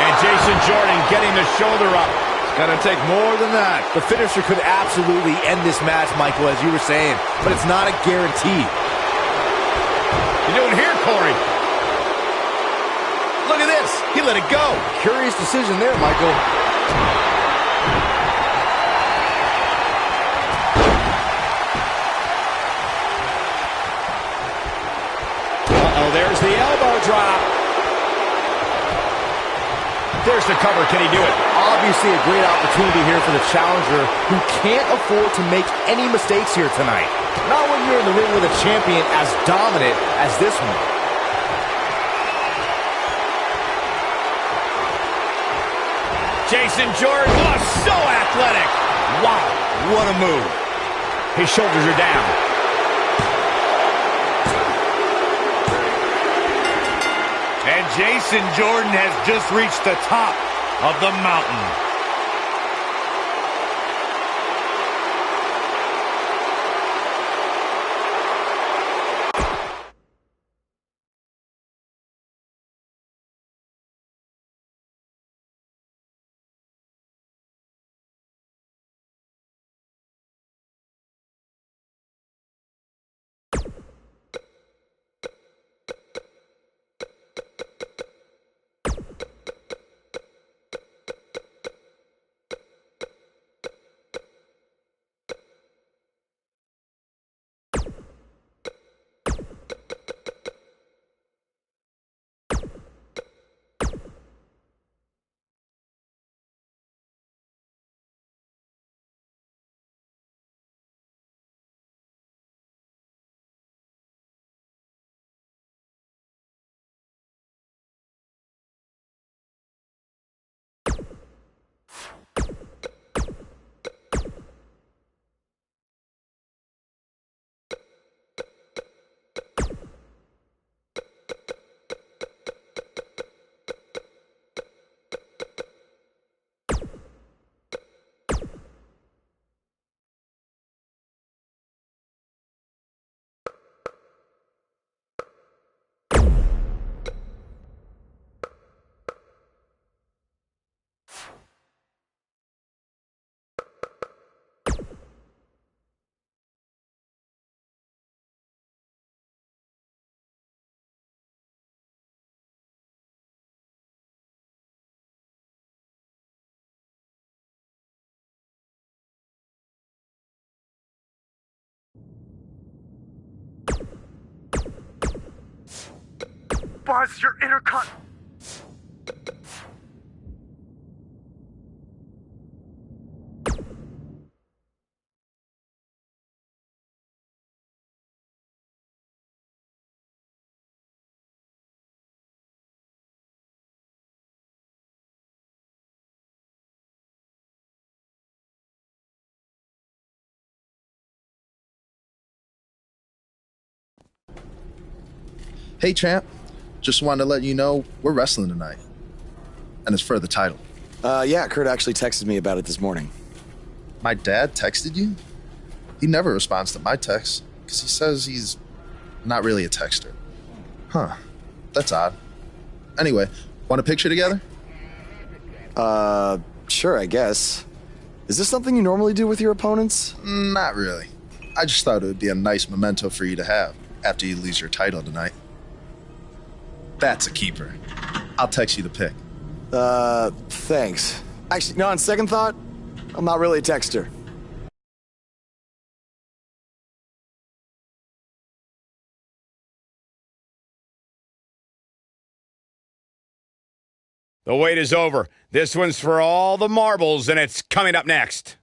Speaker 1: And Jason Jordan getting the shoulder up.
Speaker 6: It's gonna take more than that. The finisher could absolutely end this match, Michael, as you were saying, but it's not a guarantee.
Speaker 1: You doing here, Corey? Look at this. He let it go.
Speaker 6: Curious decision there, Michael.
Speaker 1: There's the elbow drop. There's the cover. Can he do it?
Speaker 6: Obviously a great opportunity here for the challenger who can't afford to make any mistakes here tonight. Not when you're in the ring with a champion as dominant as this one.
Speaker 1: Jason Jordan, oh, so athletic. Wow, what a move. His shoulders are down.
Speaker 4: And Jason Jordan has just reached the top of the mountain.
Speaker 12: Buzz, your intercon...
Speaker 13: Hey, champ. Just wanted to let you know we're wrestling tonight. And it's for the title.
Speaker 8: Yeah, Kurt actually texted me about it this morning.
Speaker 13: My dad texted you? He never responds to my texts because he says he's not really a texter. Huh. That's odd. Anyway, want a picture together?
Speaker 8: Sure, I guess. Is this something you normally do with your opponents?
Speaker 13: Not really. I just thought it would be a nice memento for you to have after you lose your title tonight. That's a keeper. I'll text you the pic.
Speaker 8: Thanks. Actually, no, on second thought, I'm not really a texter.
Speaker 1: The wait is over. This one's for all the marbles, and it's coming up next.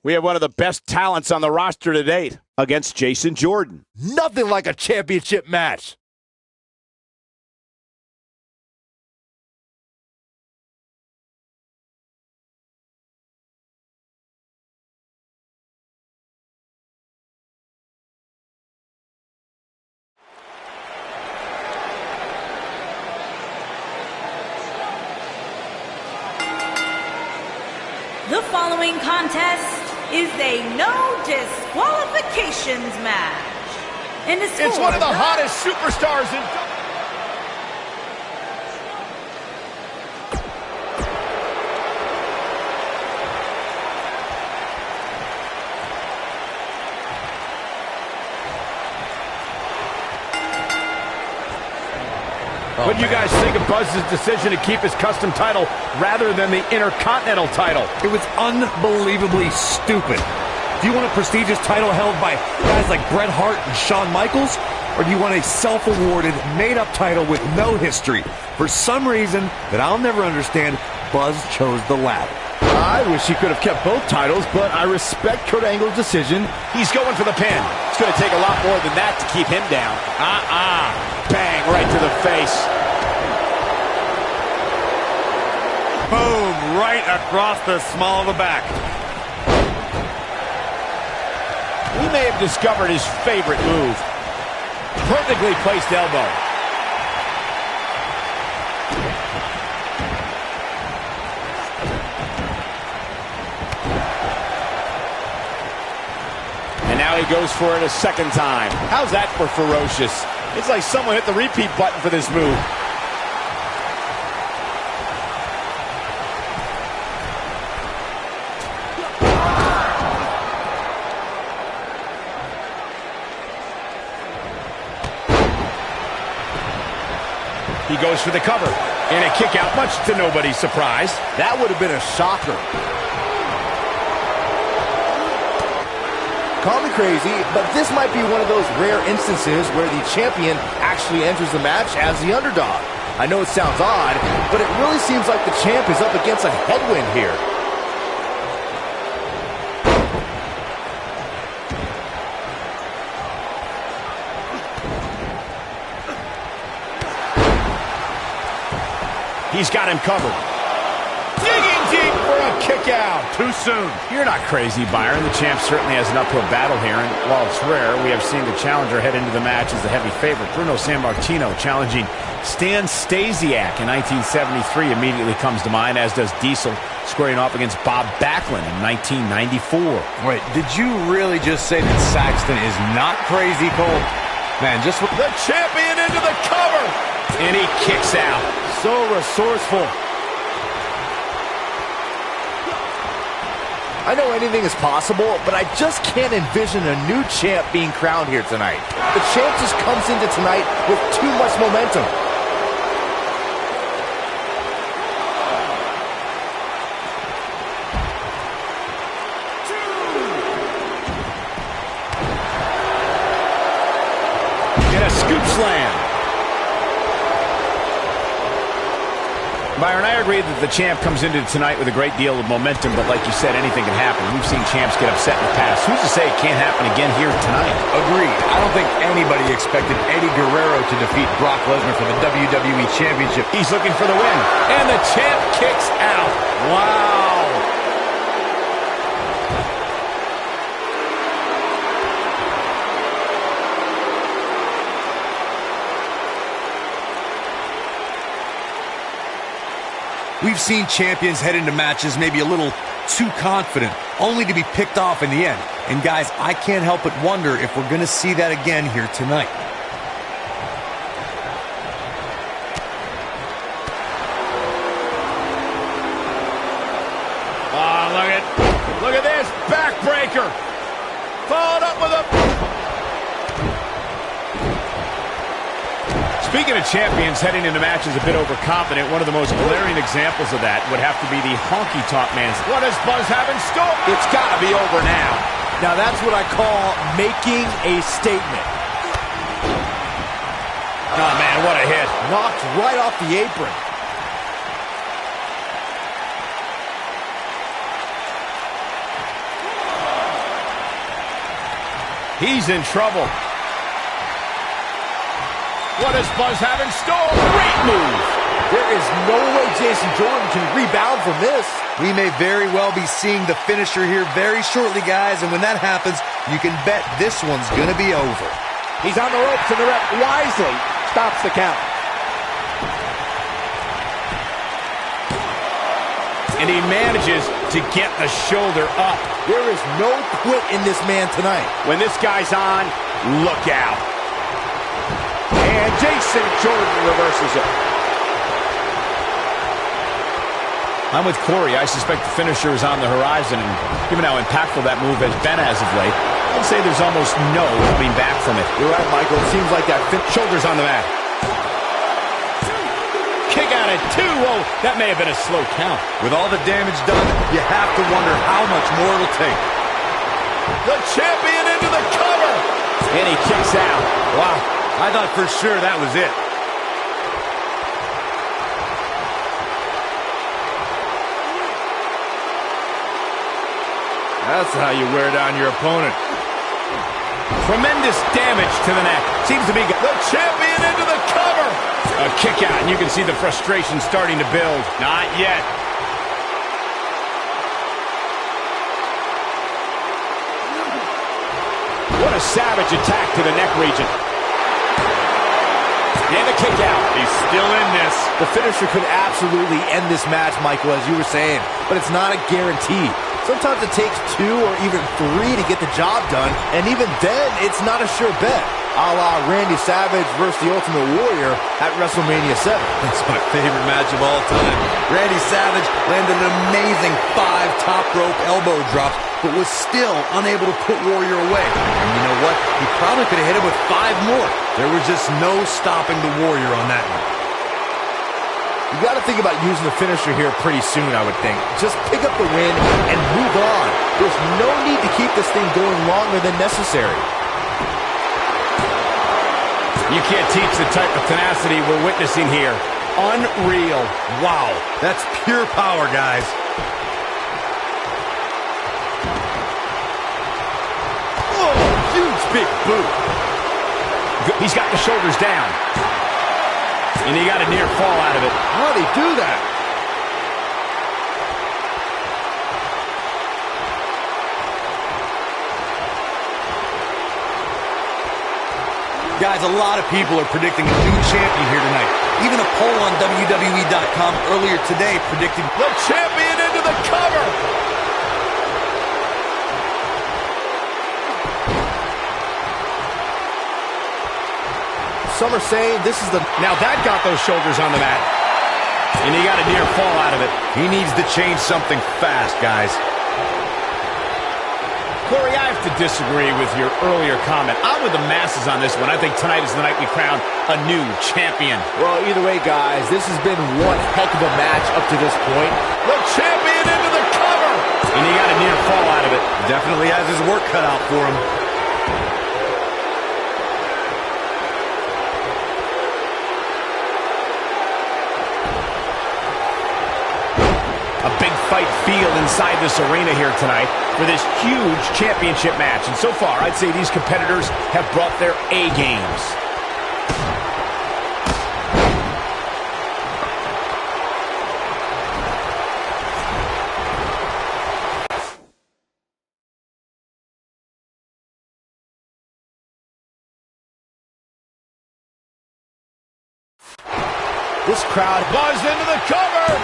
Speaker 6: We have one of the best talents on the roster to date against Jason Jordan. Nothing like a championship match.
Speaker 2: The following contest is a no disqualifications match. And
Speaker 4: It's one of the hottest superstars in... What do you guys think of Buzz's decision to keep his custom title rather than the Intercontinental title?
Speaker 3: It was unbelievably stupid. Do you want a prestigious title held by guys like Bret Hart and Shawn Michaels? Or do you want a self-awarded, made-up title with no history? For some reason that I'll never understand, Buzz chose the latter.
Speaker 6: I wish he could have kept both titles, but I respect Kurt Angle's decision.
Speaker 1: He's going for the pin. It's going to take a lot more than that to keep him down. Bang, right to the face.
Speaker 3: Boom, right across the small of the back.
Speaker 1: We may have discovered his favorite move. Perfectly placed elbow. And now he goes for it a second time. How's that for ferocious? It's like someone hit the repeat button for this move. He goes for the cover. And a kick out, much to nobody's surprise.
Speaker 6: That would have been a shocker. Call me crazy, but this might be one of those rare instances where the champion actually enters the match as the underdog. I know it sounds odd, but it really seems like the champ is up against a headwind here.
Speaker 1: He's got him covered. Digging deep for a kick out.
Speaker 4: Too soon.
Speaker 1: You're not crazy, Byron. The champ certainly has an uphill battle here, and while it's rare, we have seen the challenger head into the match as the heavy favorite. Bruno Sammartino challenging Stan Stasiak in 1973 immediately comes to mind, as does Diesel squaring off against Bob Backlund in 1994.
Speaker 3: Wait, did you really just say that Saxton is not crazy, Cole? Man, just...
Speaker 4: The champion into the cover!
Speaker 1: And he kicks out.
Speaker 6: So resourceful. I know anything is possible, but I just can't envision a new champ being crowned here tonight. The champ just comes into tonight with too much momentum.
Speaker 1: Get a scoop slam. Byron, I agree that the champ comes into tonight with a great deal of momentum, but like you said, anything can happen. We've seen champs get upset in the past. Who's to say it can't happen again here tonight?
Speaker 3: Agreed. I don't think anybody expected Eddie Guerrero to defeat Brock Lesnar for the WWE Championship.
Speaker 1: He's looking for the win, and the champ kicks out. Wow.
Speaker 3: We've seen champions head into matches maybe a little too confident, only to be picked off in the end. And guys, I can't help but wonder if we're going to see that again here tonight.
Speaker 4: Oh, look at this backbreaker. Followed up with a
Speaker 1: Speaking of champions heading into matches a bit overconfident, one of the most glaring examples of that would have to be the honky-tonk man's. What does Buzz have in store? It's got to be over now.
Speaker 6: Now that's what I call making a statement.
Speaker 1: Oh, man, what a hit.
Speaker 6: Knocked right off the apron.
Speaker 1: He's in trouble. What does Buzz have in store? Great move.
Speaker 6: There is no way Jason Jordan can rebound from this.
Speaker 3: We may very well be seeing the finisher here very shortly, guys, and when that happens, you can bet this one's going to be over.
Speaker 6: He's on the ropes, and the ref wisely stops the count.
Speaker 1: And he manages to get the shoulder up.
Speaker 6: There is no quit in this man tonight.
Speaker 1: When this guy's on, look out.
Speaker 6: And Jason Jordan reverses it.
Speaker 1: I'm with Corey. I suspect the finisher is on the horizon, and given how impactful that move has been as of late, I'd say there's almost no coming back from it.
Speaker 6: You're right, Michael. It seems like that
Speaker 1: shoulders on the mat. Kick out at 2. Whoa, that may have been a slow count.
Speaker 3: With all the damage done, you have to wonder how much more it'll take.
Speaker 1: The champion into the cover. And he kicks out.
Speaker 3: Wow, I thought for sure that was it.
Speaker 4: That's how you wear down your opponent.
Speaker 1: Tremendous damage to the neck. Seems to be the champion into the cover. A kick out, and you can see the frustration starting to build. Not yet. What a savage attack to the neck region. And a kick out.
Speaker 4: He's still in this.
Speaker 6: The finisher could absolutely end this match, Michael, as you were saying, but it's not a guarantee. Sometimes it takes 2 or even 3 to get the job done, and even then, it's not a sure bet. A la Randy Savage versus the Ultimate Warrior at WrestleMania 7.
Speaker 3: That's my favorite match of all time. Randy Savage landed an amazing 5 top rope elbow drops, but was still unable to put Warrior away. And you know what? He probably could have hit him with 5 more. There was just no stopping the Warrior on that one.
Speaker 6: You got to think about using the finisher here pretty soon, I would think. Just pick up the win and move on. There's no need to keep this thing going longer than necessary.
Speaker 1: You can't teach the type of tenacity we're witnessing here. Unreal.
Speaker 3: Wow, that's pure power, guys.
Speaker 1: Oh, huge big boot. He's got the shoulders down. And he got a near fall out of it.
Speaker 6: How did he do that?
Speaker 3: Guys, a lot of people are predicting a new champion here tonight. Even a poll on WWE.com earlier today predicted
Speaker 1: the champion into the cover.
Speaker 6: Some are saying this is the...
Speaker 1: Now that got those shoulders on the mat. And he got a near fall out of it.
Speaker 3: He needs to change something fast, guys.
Speaker 1: Corey, I have to disagree with your earlier comment. I'm with the masses on this one. I think tonight is the night we crown a new champion.
Speaker 6: Well, either way, guys, this has been one heck of a match up to this point.
Speaker 1: The champion into the cover. And he got a near fall out of it.
Speaker 3: Definitely has his work cut out for him.
Speaker 1: A big fight feel inside this arena here tonight for this huge championship match. And so far, I'd say these competitors have brought their A games.
Speaker 6: This crowd
Speaker 1: buzzed into the cover.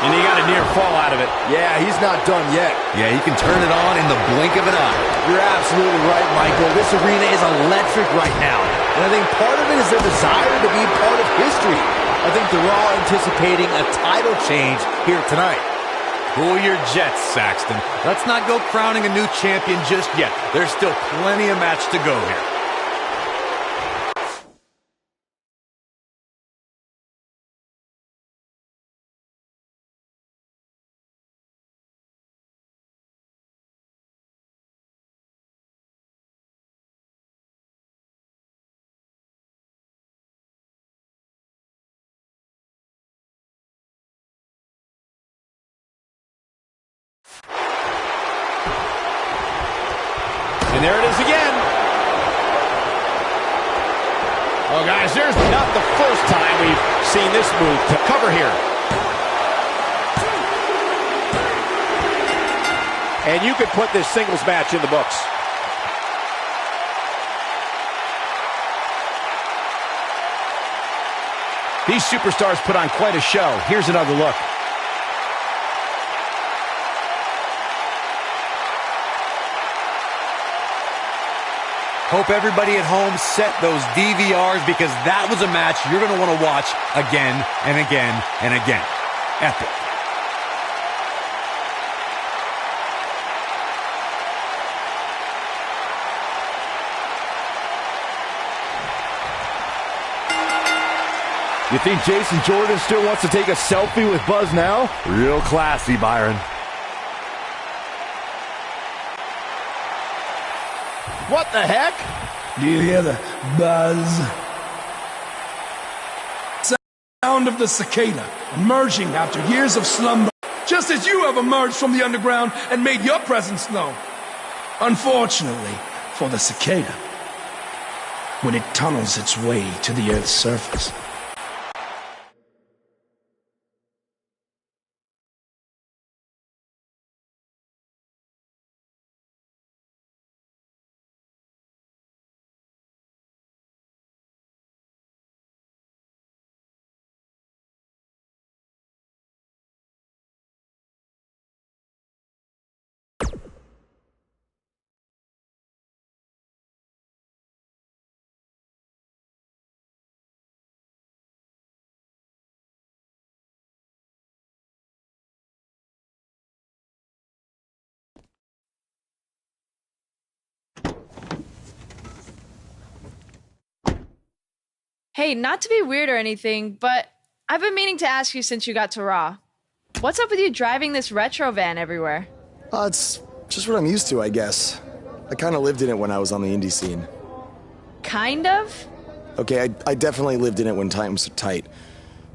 Speaker 1: And he got a near fall out of it.
Speaker 6: Yeah, he's not done yet.
Speaker 3: Yeah, he can turn it on in the blink of an eye.
Speaker 6: You're absolutely right, Michael. This arena is electric right now. And I think part of it is their desire to be part of history. I think they're all anticipating a title change here tonight.
Speaker 3: Cool your jets, Saxton. Let's not go crowning a new champion just yet. There's still plenty of match to go here.
Speaker 4: And there it is again. Oh, guys, there's not the first time we've seen this move to cover here.
Speaker 1: And you could put this singles match in the books. These superstars put on quite a show. Here's another look.
Speaker 3: Hope everybody at home set those DVRs because that was a match you're going to want to watch again and again and again. Epic.
Speaker 6: You think Jason Jordan still wants to take a selfie with Buzz now? Real classy, Byron.
Speaker 1: What the heck?
Speaker 14: Do you hear the buzz? Sound of the cicada emerging after years of slumber, just as you have emerged from the underground and made your presence known. Unfortunately for the cicada, when it tunnels its way to the Earth's surface,
Speaker 11: Hey, not to be weird or anything, but I've been meaning to ask you since you got to Raw. What's up with you driving this retro van everywhere?
Speaker 8: It's just what I'm used to, I guess. I kind of lived in it when I was on the indie scene.
Speaker 11: Kind of?
Speaker 8: Okay, I definitely lived in it when times were tight.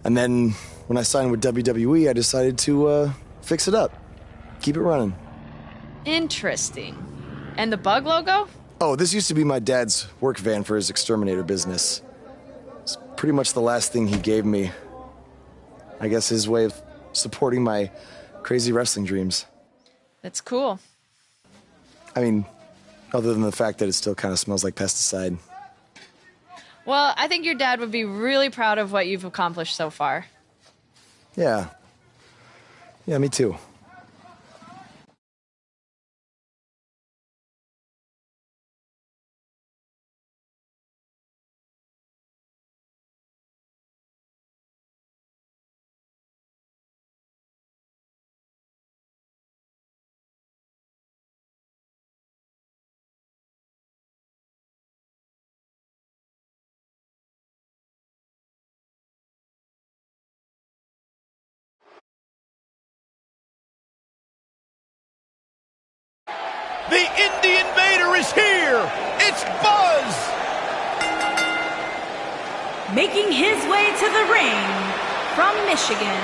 Speaker 8: And then when I signed with WWE, I decided to fix it up. Keep it running.
Speaker 11: Interesting. And the bug logo?
Speaker 8: Oh, this used to be my dad's work van for his exterminator business. It's pretty much the last thing he gave me. I guess his way of supporting my crazy wrestling dreams.
Speaker 11: That's cool.
Speaker 8: I mean, other than the fact that it still kind of smells like pesticide.
Speaker 11: Well, I think your dad would be really proud of what you've accomplished so far.
Speaker 8: Yeah. Yeah, me too.
Speaker 4: The Indie Invader is here! It's Buzz!
Speaker 2: Making his way to the ring from Michigan,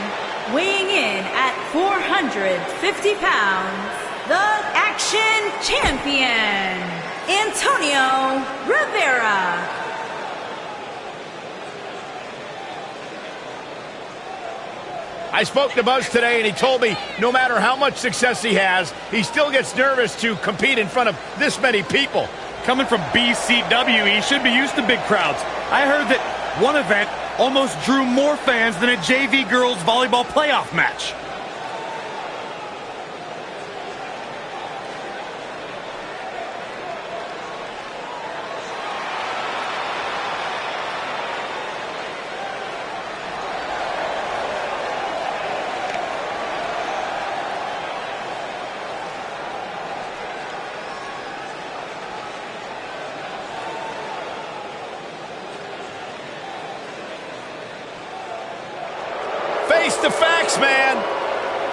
Speaker 2: weighing in at 450 pounds, the Action Champion, Antonio Rivera.
Speaker 4: I spoke to Buzz today, and he told me no matter how much success he has, he still gets nervous to compete in front of this many people.
Speaker 15: Coming from BCW, he should be used to big crowds. I heard that one event almost drew more fans than a JV girls volleyball playoff match.
Speaker 4: Face the facts, man.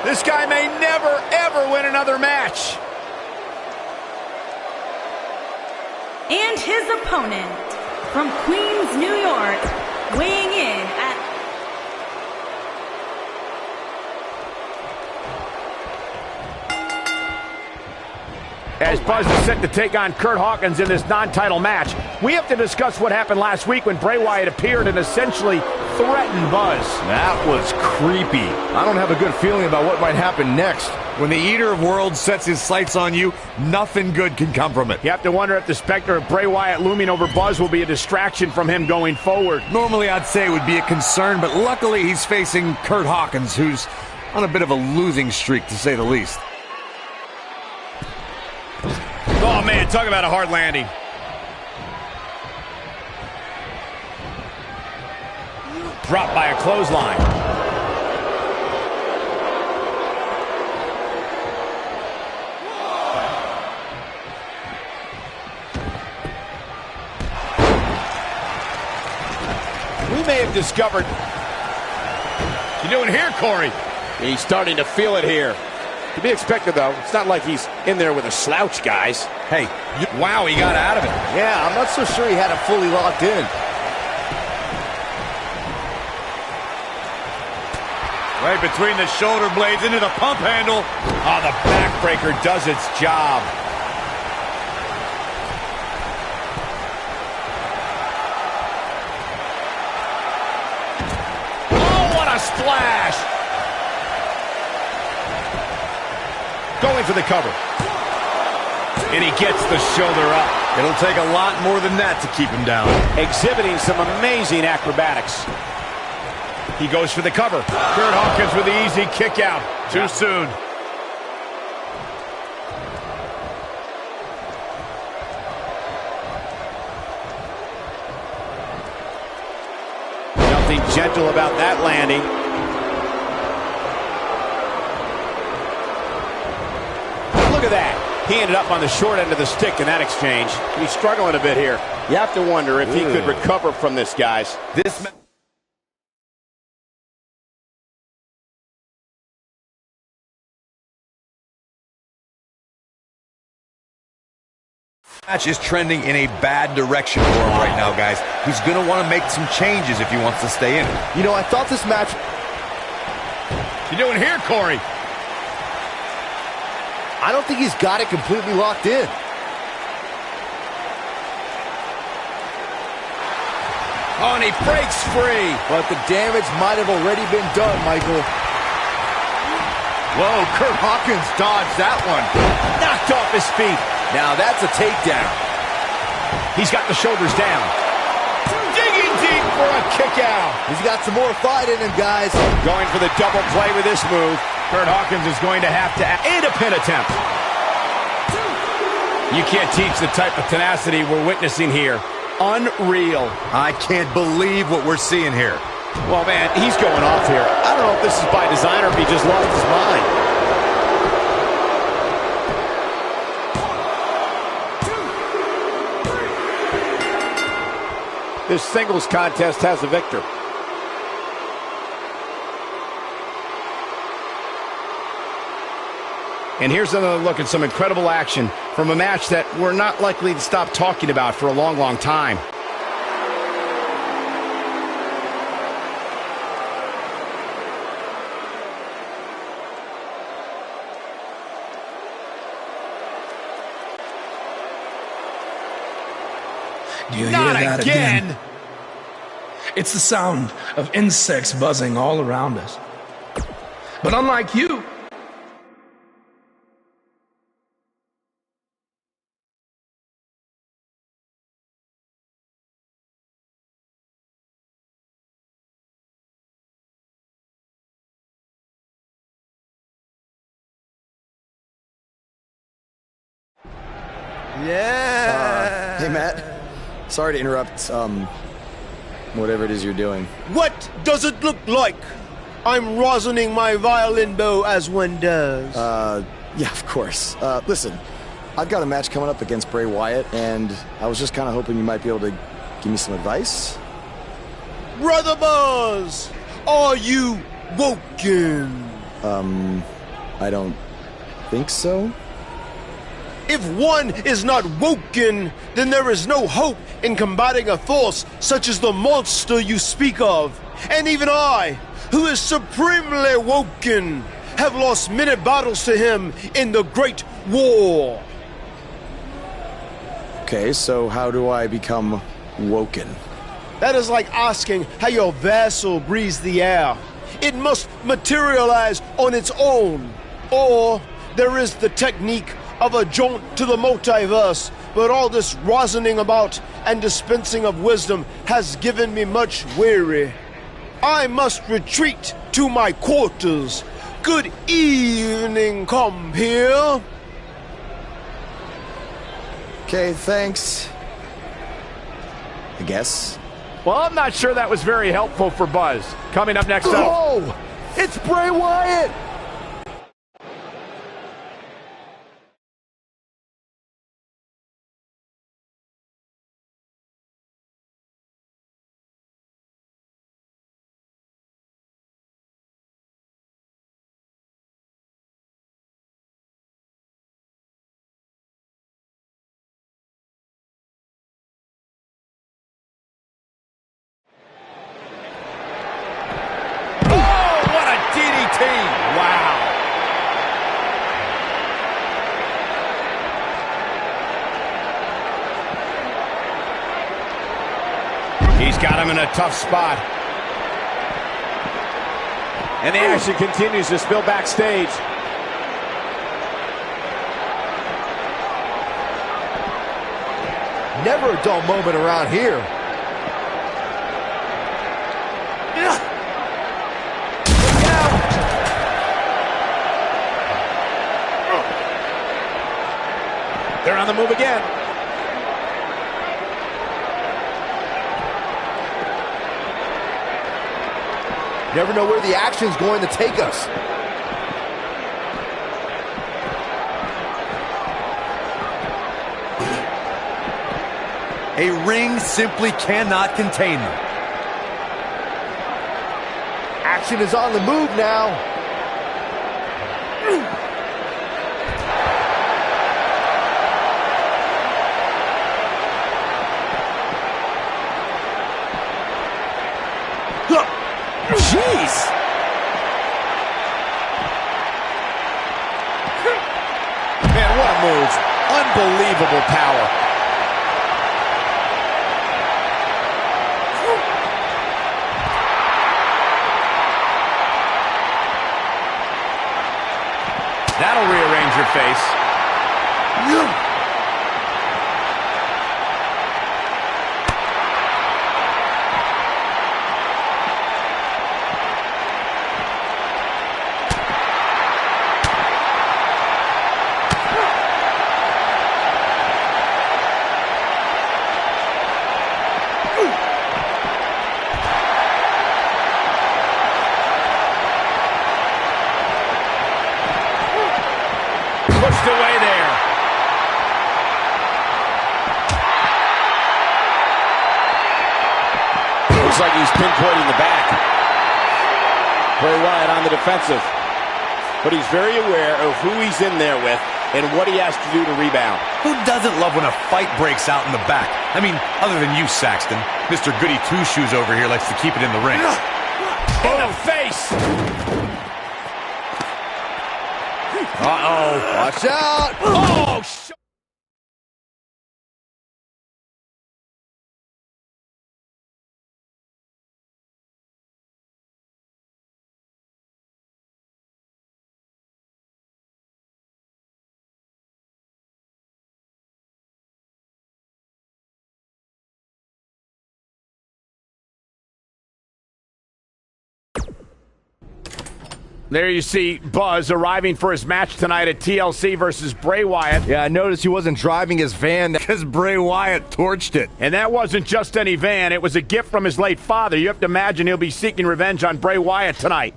Speaker 4: This guy may never, ever win another match.
Speaker 2: And his opponent from Queens, New York, weighing in at
Speaker 4: As Buzz is set to take on Curt Hawkins in this non-title match, we have to discuss what happened last week when Bray Wyatt appeared and essentially threatened Buzz.
Speaker 6: That was creepy. I don't have a good feeling about what might happen next.
Speaker 3: When the Eater of Worlds sets his sights on you, nothing good can come from it.
Speaker 4: You have to wonder if the specter of Bray Wyatt looming over Buzz will be a distraction from him going forward.
Speaker 3: Normally I'd say it would be a concern, but luckily he's facing Curt Hawkins, who's on a bit of a losing streak, to say the least.
Speaker 4: Oh, man, talk about a hard landing. Dropped by a clothesline. We may have discovered... What you doing here, Corey?
Speaker 1: He's starting to feel it here. To be expected, though. It's not like he's in there with a slouch, guys.
Speaker 3: Hey, wow, he got out of it.
Speaker 6: Yeah, I'm not so sure he had it fully locked in.
Speaker 3: Right between the shoulder blades into the pump handle.
Speaker 4: Oh, the backbreaker does its job. Oh, what a splash! Going for the cover. And he gets the shoulder up.
Speaker 3: It'll take a lot more than that to keep him down.
Speaker 4: Exhibiting some amazing acrobatics. He goes for the cover. Curt Hawkins with the easy kick out. Too soon. Nothing gentle about that landing. Look at that. He ended up on the short end of the stick in that exchange. He's struggling a bit here. You have to wonder if he could recover from this, guys.
Speaker 3: This match is trending in a bad direction for him right now, guys. He's going to want to make some changes if he wants to stay in it.
Speaker 6: You know, I thought this match...
Speaker 4: You doing here, Corey?
Speaker 6: I don't think he's got it completely locked in.
Speaker 4: Oh, and he breaks free.
Speaker 6: But the damage might have already been done, Michael.
Speaker 4: Whoa, Curt Hawkins dodged that one. Knocked off his feet.
Speaker 6: Now that's a takedown.
Speaker 4: He's got the shoulders down. Digging deep for a kick out.
Speaker 6: He's got some more fight in him, guys.
Speaker 4: Going for the double play with this move. Curt Hawkins is going to have to aid a pin attempt. You can't teach the type of tenacity we're witnessing here. Unreal.
Speaker 3: I can't believe what we're seeing here.
Speaker 4: Well, man, he's going off here. I don't know if this is by design or if he just lost his mind. This singles contest has a victor. And here's another look at some incredible action from a match that we're not likely to stop talking about for a long, long time.
Speaker 14: Do you hear
Speaker 4: Not
Speaker 14: that
Speaker 4: again.
Speaker 14: It's the sound of insects buzzing all around us. But unlike you,
Speaker 8: Yeah. Hey, Matt. Sorry to interrupt, whatever it is you're doing.
Speaker 16: What does it look like? I'm rosining my violin bow as one does.
Speaker 8: Yeah, of course. Listen, I've got a match coming up against Bray Wyatt, and I was just kind of hoping you might be able to give me some advice.
Speaker 16: Brother Buzz, are you woken?
Speaker 8: I don't think so.
Speaker 16: If one is not woken, then there is no hope in combating a force such as the monster you speak of. And even I, who is supremely woken, have lost many battles to him in the Great War.
Speaker 8: Okay, so how do I become woken?
Speaker 16: That is like asking how your vessel breathes the air. It must materialize on its own. Or there is the technique of a jaunt to the multiverse, but all this rosining about and dispensing of wisdom has given me much weary. I must retreat to my quarters. Good evening, compeer.
Speaker 8: Okay, thanks. I guess.
Speaker 4: Well, I'm not sure that was very helpful for Buzz. Coming up next up.
Speaker 6: Oh! It's Bray Wyatt!
Speaker 4: Wow.
Speaker 1: He's got him in a tough spot.
Speaker 4: And the action continues to spill backstage.
Speaker 6: Never a dull moment around here.
Speaker 4: They're on the move again.
Speaker 6: Never know where the action's going to take us.
Speaker 5: A ring simply cannot contain them.
Speaker 6: Action is on the move now. Jeez!
Speaker 4: Man, what a move. Unbelievable power.
Speaker 1: That'll rearrange your face. Pushed away there.
Speaker 4: Looks like he's pinpointing the back. Bray Wyatt on the defensive. But he's very aware of who he's in there with and what he has to do to rebound.
Speaker 3: Who doesn't love when a fight breaks out in the back? I mean, other than you, Saxton. Mr. Goody Two-Shoes over here likes to keep it in the ring.
Speaker 1: In the face. Uh-oh.
Speaker 6: Watch out!
Speaker 1: Oh, there you see Buzz arriving for his match tonight at TLC versus Bray Wyatt.
Speaker 6: Yeah, I noticed he wasn't driving his van because Bray Wyatt torched it.
Speaker 1: And that wasn't just any van. It was a gift from his late father. You have to imagine he'll be seeking revenge on Bray Wyatt tonight.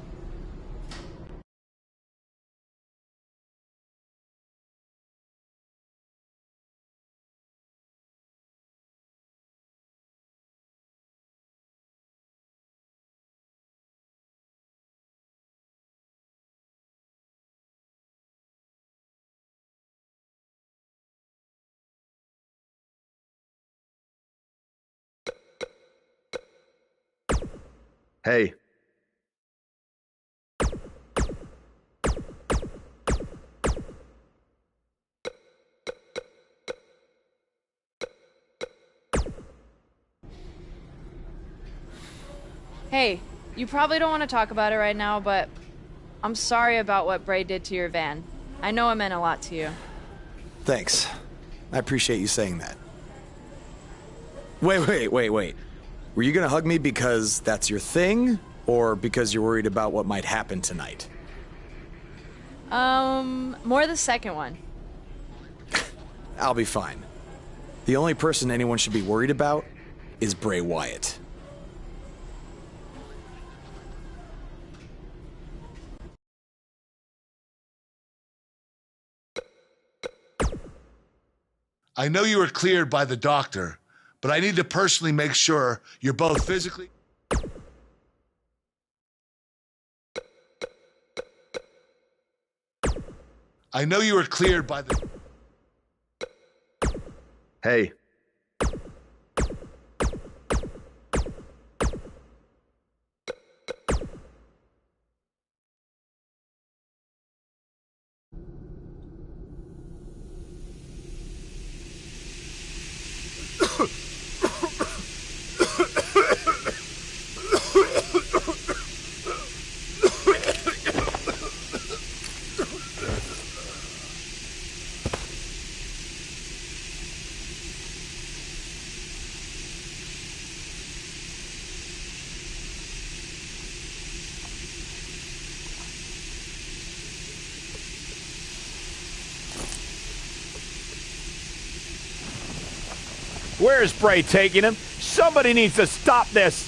Speaker 6: Hey.
Speaker 11: Hey, you probably don't want to talk about it right now, but I'm sorry about what Bray did to your van. I know it meant a lot to you.
Speaker 8: Thanks. I appreciate you saying that. Wait. Were you gonna hug me because that's your thing, or because you're worried about what might happen tonight?
Speaker 11: More the second one.
Speaker 8: I'll be fine. The only person anyone should be worried about is Bray Wyatt.
Speaker 10: I know you were cleared by the doctor, but I need to personally make sure you're both physically... I know you were cleared by the...
Speaker 8: Hey.
Speaker 4: Where's Bray taking him? Somebody needs to stop this.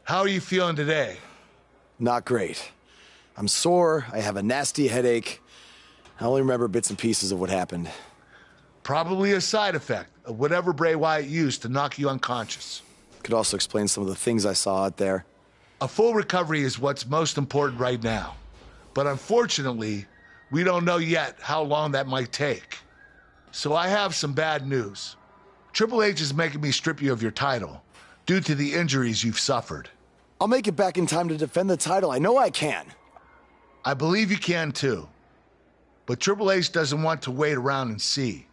Speaker 10: How are you feeling today?
Speaker 8: Not great. I'm sore, I have a nasty headache. I only remember bits and pieces of what happened.
Speaker 10: Probably a side effect of whatever Bray Wyatt used to knock you unconscious.
Speaker 8: Could also explain some of the things I saw out there.
Speaker 10: A full recovery is what's most important right now. But unfortunately, we don't know yet how long that might take. So I have some bad news. Triple H is making me strip you of your title due to the injuries you've suffered.
Speaker 8: I'll make it back in time to defend the title. I know I can.
Speaker 10: I believe you can too. But Triple H doesn't want to wait around and see.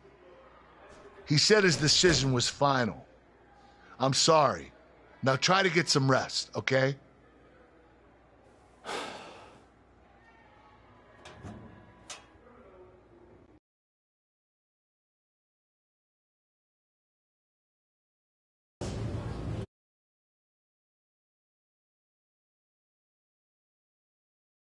Speaker 10: He said his decision was final. I'm sorry. Now try to get some rest, okay?